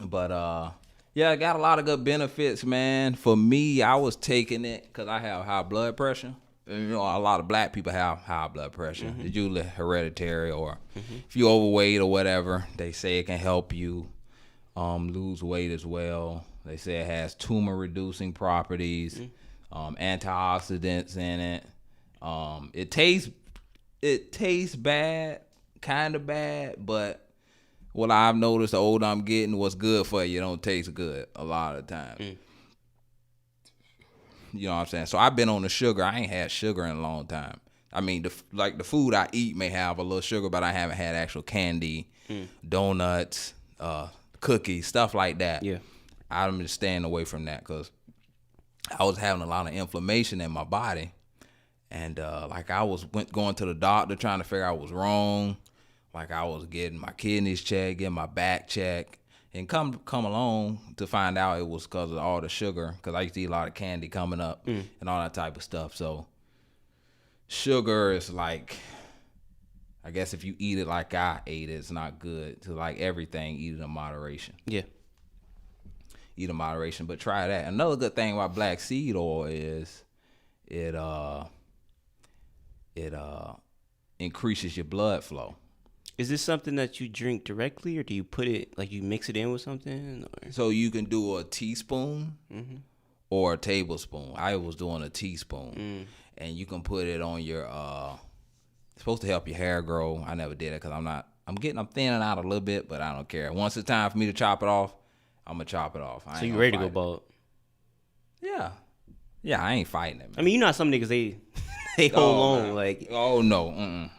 But I got a lot of good benefits, man. For me, I was taking it because I have high blood pressure. And, a lot of black people have high blood pressure. It's usually hereditary, or if you're overweight or whatever, they say it can help you lose weight as well. They say it has tumor reducing properties, antioxidants in it. It tastes bad, kind of bad, but what I've noticed the older I'm getting, what's good for you don't taste good a lot of the time. You know what I'm saying? So I've been on the sugar. I ain't had sugar in a long time. I mean, the food I eat may have a little sugar, but I haven't had actual candy, donuts, cookies, stuff like that. Yeah. I'm just staying away from that because I was having a lot of inflammation in my body. And I was going to the doctor trying to figure out what was wrong. Like I was getting my kidneys checked, getting my back checked, and come along to find out it was because of all the sugar. Because I used to eat a lot of candy coming up and all that type of stuff. So sugar is like, I guess if you eat it like I ate it, it's not good. So like everything, eat it in moderation. Yeah. Eat in moderation, but try that. Another good thing about black seed oil is it increases your blood flow. Is this something that you drink directly, or do you put it like you mix it in with something? Or? So you can do a teaspoon or a tablespoon. I was doing a teaspoon, and you can put it on your. It's supposed to help your hair grow. I never did it because I'm thinning out a little bit, but I don't care. Once it's time for me to chop it off, I'm gonna chop it off. So you ready to go bald? Yeah, I ain't fighting it, man. I mean, you know how some niggas they hold on man. like. Oh no,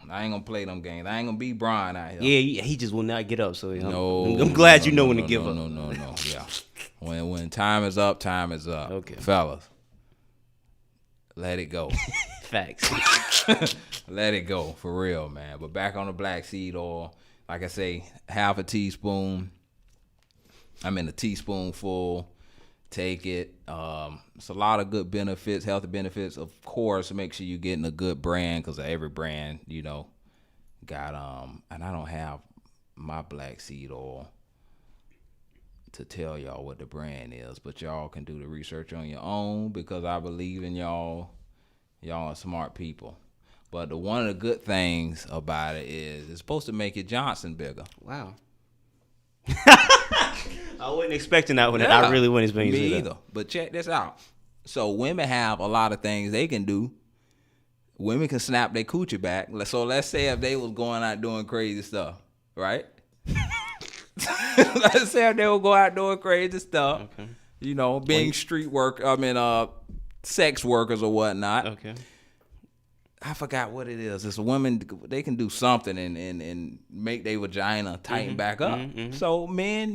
I ain't gonna play them games. I ain't gonna be Brian out here. Yeah, he just will not get up. So No, I'm glad you know when to give up. No. Yeah, when time is up, time is up. Okay, fellas, let it go. Facts. Let it go for real, man. But back on the black seed oil, like I say, half a teaspoon. I'm in a teaspoonful. Take it. It's a lot of good benefits, healthy benefits. Of course, make sure you're getting a good brand because every brand, got and I don't have my black seed oil to tell y'all what the brand is, but y'all can do the research on your own because I believe in y'all. Y'all are smart people. But one of the good things about it is it's supposed to make your Johnson bigger. Wow. I wasn't expecting that one. Yeah, I really wasn't expecting me that. either. But check this out. So women have a lot of things they can do. Women can snap their coochie back. So let's say if they was going out doing crazy stuff, right? Let's say if they were going out doing crazy stuff. Okay. Being sex workers or whatnot. Okay. I forgot what it is. It's a woman, they can do something and make their vagina tighten back up. So men,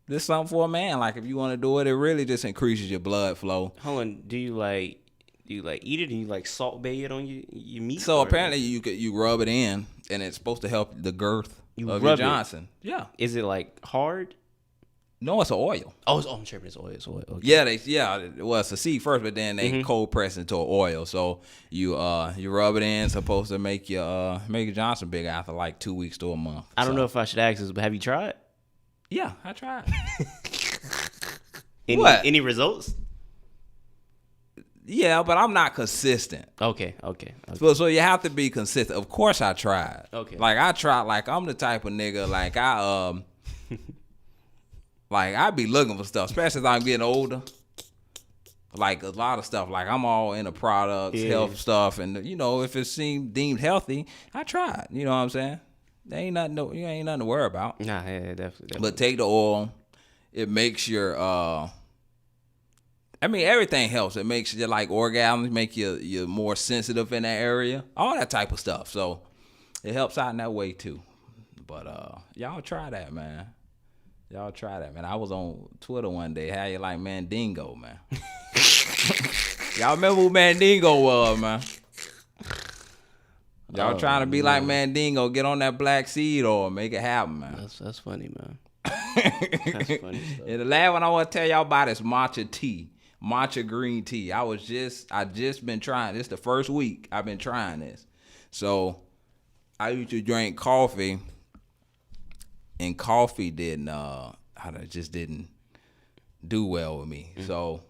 this is something for a man. Like if you want to do it, it really just increases your blood flow. Hold on, do you eat it and you salt bae it on your meat? So apparently you rub it in and it's supposed to help the girth of your Johnson. Yeah. Is it hard? No, it's an oil. Oh, I'm sure it's oil. It's oil. Okay. Yeah, well, it's a seed first, but then they cold press into an oil. So you rub it in. It's supposed to make your Johnson bigger after 2 weeks to a month. I don't know if I should ask this, but have you tried? Yeah, I tried. Any results? Yeah, but I'm not consistent. Okay. So you have to be consistent. Of course, I tried. Okay. I tried. I'm the type of nigga. I be looking for stuff, especially as I'm getting older. A lot of stuff. I'm all into products, health stuff, and if it seemed deemed healthy, I tried. You know what I'm saying? There ain't nothing. You ain't nothing to worry about. Nah, yeah, definitely. But take the oil. It makes your. Everything helps. It makes your orgasms, make you more sensitive in that area. All that type of stuff. So it helps out in that way too. But y'all try that, man. I was on Twitter one day. How you like Mandingo, man? Y'all remember who Mandingo was, man? Y'all trying to be like Mandingo, get on that black seed or make it happen, man. That's funny, man. That's funny stuff. And the last one I want to tell y'all about is matcha tea. Matcha green tea. I just been trying. This the first week I've been trying this. So I used to drink coffee, and coffee just didn't do well with me. So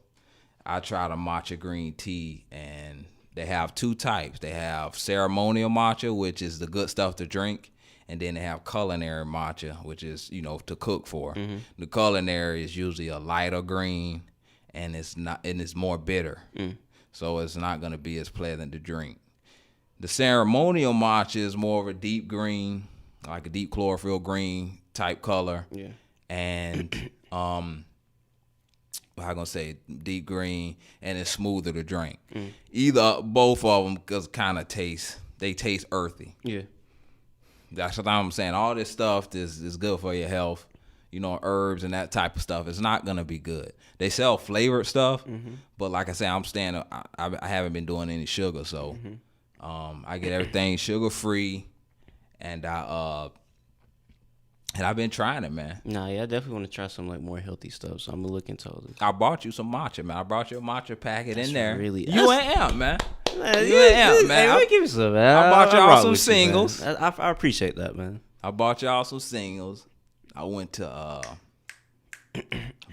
I tried a matcha green tea, and they have two types. They have ceremonial matcha, which is the good stuff to drink, and then they have culinary matcha, which is to cook for. The culinary is usually a lighter green, and it's more bitter, so it's not going to be as pleasant to drink. The ceremonial matcha is more of a deep green, like a deep chlorophyll green type color. Yeah. And deep green, and it's smoother to drink. Both of them taste earthy. Yeah. That's what I'm saying. All this stuff is good for your health. Herbs and that type of stuff. It's not gonna be good. They sell flavored stuff, but like I say, I haven't been doing any sugar, so I get everything sugar free, and I've been trying it, man. Nah, yeah, I definitely want to try some more healthy stuff, so I'm gonna look into all this. I bought you some matcha, man. I brought you a matcha packet in there. You an amp, man. You an amp, man. Hey, give me some, man. I bought y'all some singles. I appreciate that, man. I bought y'all some singles. I went to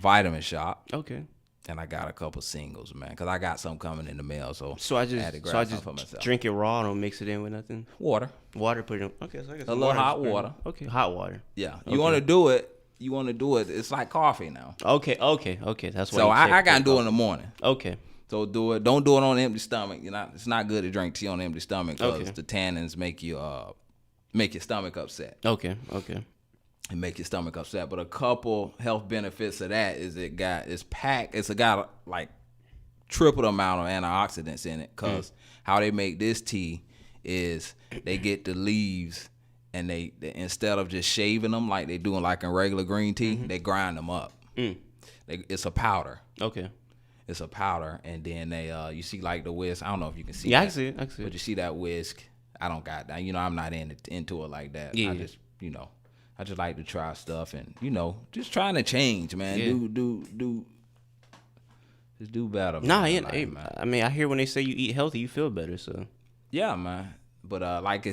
Vitamin Shop. Okay. And I got a couple singles, man, because I got some coming in the mail. So I just drink it raw. Don't mix it in with nothing. Water, put it in. Okay, so I guess a little hot water. Okay, hot water. Yeah, you want to do it. You want to do it. It's like coffee now. Okay. That's why. So I got to do it in the morning. Okay. So do it. Don't do it on an empty stomach. It's not good to drink tea on an empty stomach because the tannins make your stomach upset. Okay. And make your stomach upset. But a couple health benefits of that is it's got like triple the amount of antioxidants in it. Because how they make this tea is they get the leaves and they instead of just shaving them like they doing like in regular green tea, they grind them up. It's a powder. Okay. It's a powder, and then they you see like the whisk. I don't know if you can see. Yeah, that, I see it. But you see that whisk. I don't got that. I'm not into it like that. Yeah. I just like to try stuff and, just trying to change, man. Yeah. Just do better. Man. Man. I mean, I hear when they say you eat healthy, you feel better, so. Yeah, man. But like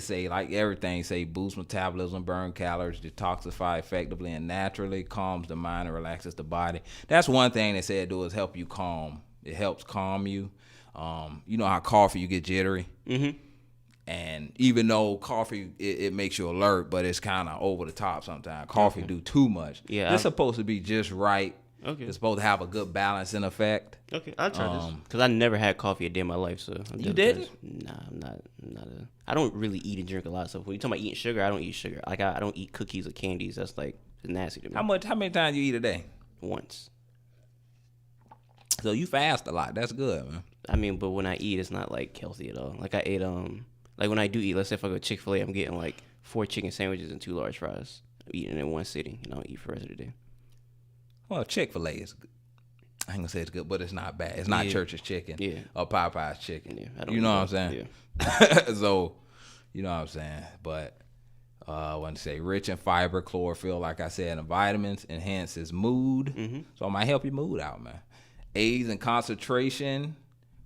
everything say, boost metabolism, burn calories, detoxify effectively and naturally, calms the mind and relaxes the body. That's one thing they said do is help you calm. It helps calm you. You know how coffee, you get jittery? Mm-hmm. And even though coffee, it makes you alert, but it's kind of over the top sometimes. Coffee do too much. Yeah, it's supposed to be just right. Okay. It's supposed to have a good balance and effect. Okay, I'll try this. Because I never had coffee a day in my life, so. You didn't? Nah, I'm not I don't really eat and drink a lot of stuff. When you talking about eating sugar, I don't eat sugar. Like, I don't eat cookies or candies. That's, like, nasty to me. How many times you eat a day? Once. So you fast a lot. That's good, man. I mean, but when I eat, it's not, like, healthy at all. Like, I ate, like, when I do eat, let's say if I go to Chick-fil-A, I'm getting, like, 4 chicken sandwiches and 2 large fries. I'm eating in one sitting, and I don't eat for the rest of the day. Well, Chick-fil-A is good. I ain't gonna say it's good, but it's not bad. It's not Church's chicken or Popeye's chicken. Yeah, you know what I'm saying? Yeah. So, you know what I'm saying? But I want to say rich in fiber, chlorophyll, like I said, and vitamins, enhances mood. Mm-hmm. So it might help your mood out, man. Aids in concentration,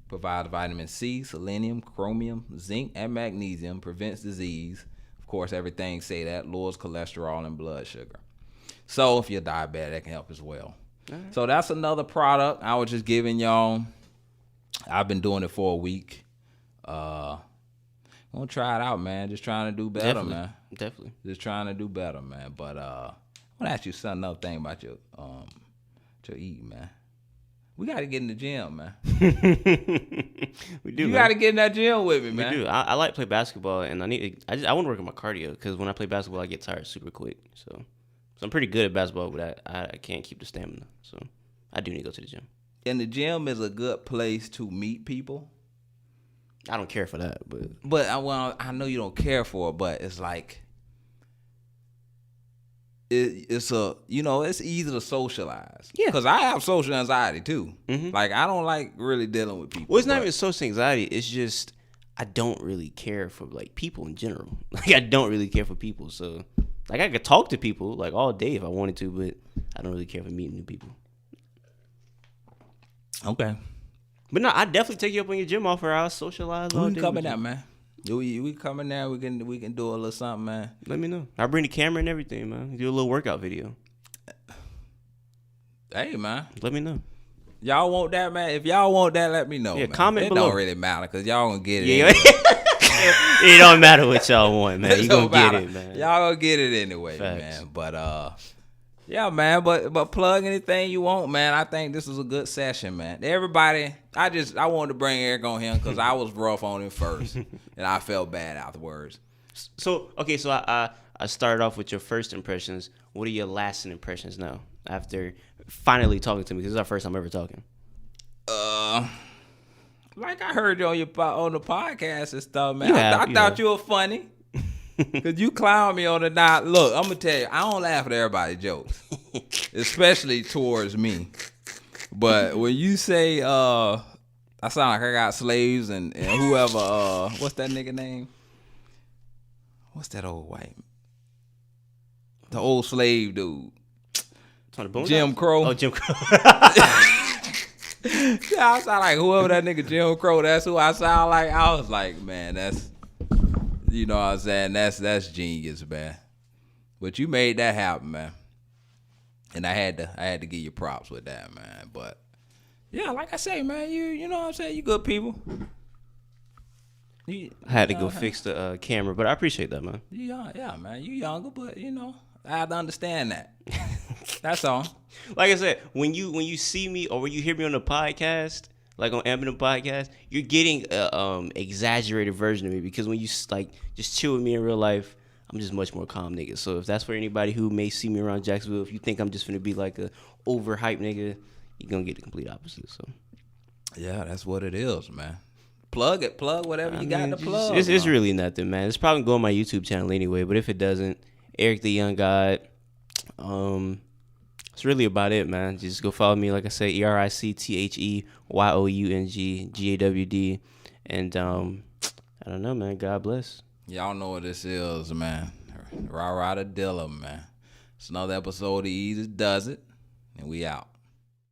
provides vitamin C, selenium, chromium, zinc, and magnesium, prevents disease. Of course, everything say that, lowers cholesterol and blood sugar. So if you're diabetic, that can help as well. Right. So that's another product I was just giving y'all. I've been doing it for a week. I'm gonna try it out, man. Just trying to do better, man. Definitely. Just trying to do better, man. But I want to ask you another thing about your eating, man. We got to get in the gym, man. We do. You got to get in that gym with me, man. We do. I like to play basketball, and I want to work on my cardio because when I play basketball, I get tired super quick. So I'm pretty good at basketball, but I can't keep the stamina. So I do need to go to the gym. And the gym is a good place to meet people. I don't care for that, but I know you don't care for it, but it's like it's easy to socialize. Yeah, because I have social anxiety too. Mm-hmm. Like I don't like really dealing with people. Well, it's not even social anxiety. It's just I don't really care for like people in general. Like I don't really care for people. So like I could talk to people like all day if I wanted to, but I don't really care for meeting new people. Okay. But no, I definitely take you up on your gym offer. I'll socialize all day. We can come in there, man. We come in there. We can do a little something, man. Let me know. I'll bring the camera and everything, man. Do a little workout video. Hey, man. Let me know. Y'all want that, man? If y'all want that, let me know. Yeah, man. comment below. It don't really matter because y'all gonna get it. Yeah. It don't matter what y'all want, man. You gonna get it, man. Y'all gonna get it anyway, Facts. Man. But yeah, man. But plug anything you want, man. I think this is a good session, man. Everybody, I wanted to bring Eric on him because I was rough on him first, and I felt bad afterwards. So okay, so I started off with your first impressions. What are your lasting impressions now after finally talking to me? Because this is our first time ever talking. Like I heard you on the podcast and stuff, man. I thought you were funny. Cause you clown me on the night. Look, I'm gonna tell you, I don't laugh at everybody's jokes, especially towards me. But when you say, I sound like I got slaves and whoever, what's that nigga name? What's that old white? The old slave dude. Jim Crow. Oh, Jim Crow. Yeah, I sound like whoever that nigga Jim Crow. That's who I sound like. I was like, man, that's. You know what I'm saying? That's genius, man. But you made that happen, man. And I had to give you props with that, man. But Yeah, like I say, man, you know what I'm saying? You good people. I had to go fix the camera, but I appreciate that, man. You young, yeah, man. You younger, but I have to understand that. That's all. Like I said, when you see me or when you hear me on the podcast, like on Eminem podcast, you're getting a exaggerated version of me because when you like just chill with me in real life, I'm just much more calm nigga. So if that's for anybody who may see me around Jacksonville, if you think I'm just gonna be like a overhyped nigga, you're gonna get the complete opposite. So yeah, that's what it is, man. Plug whatever you got to plug. It's really nothing, man. It's probably going on my YouTube channel anyway, but if it doesn't, EricTheYoungGawd. It's really about it, man. Just go follow me, like I say, EricTheYoungGawd, and I don't know, man. God bless. Y'all know what this is, man. Rah the Dilla, man. It's another episode of Eazy Does It, and we out.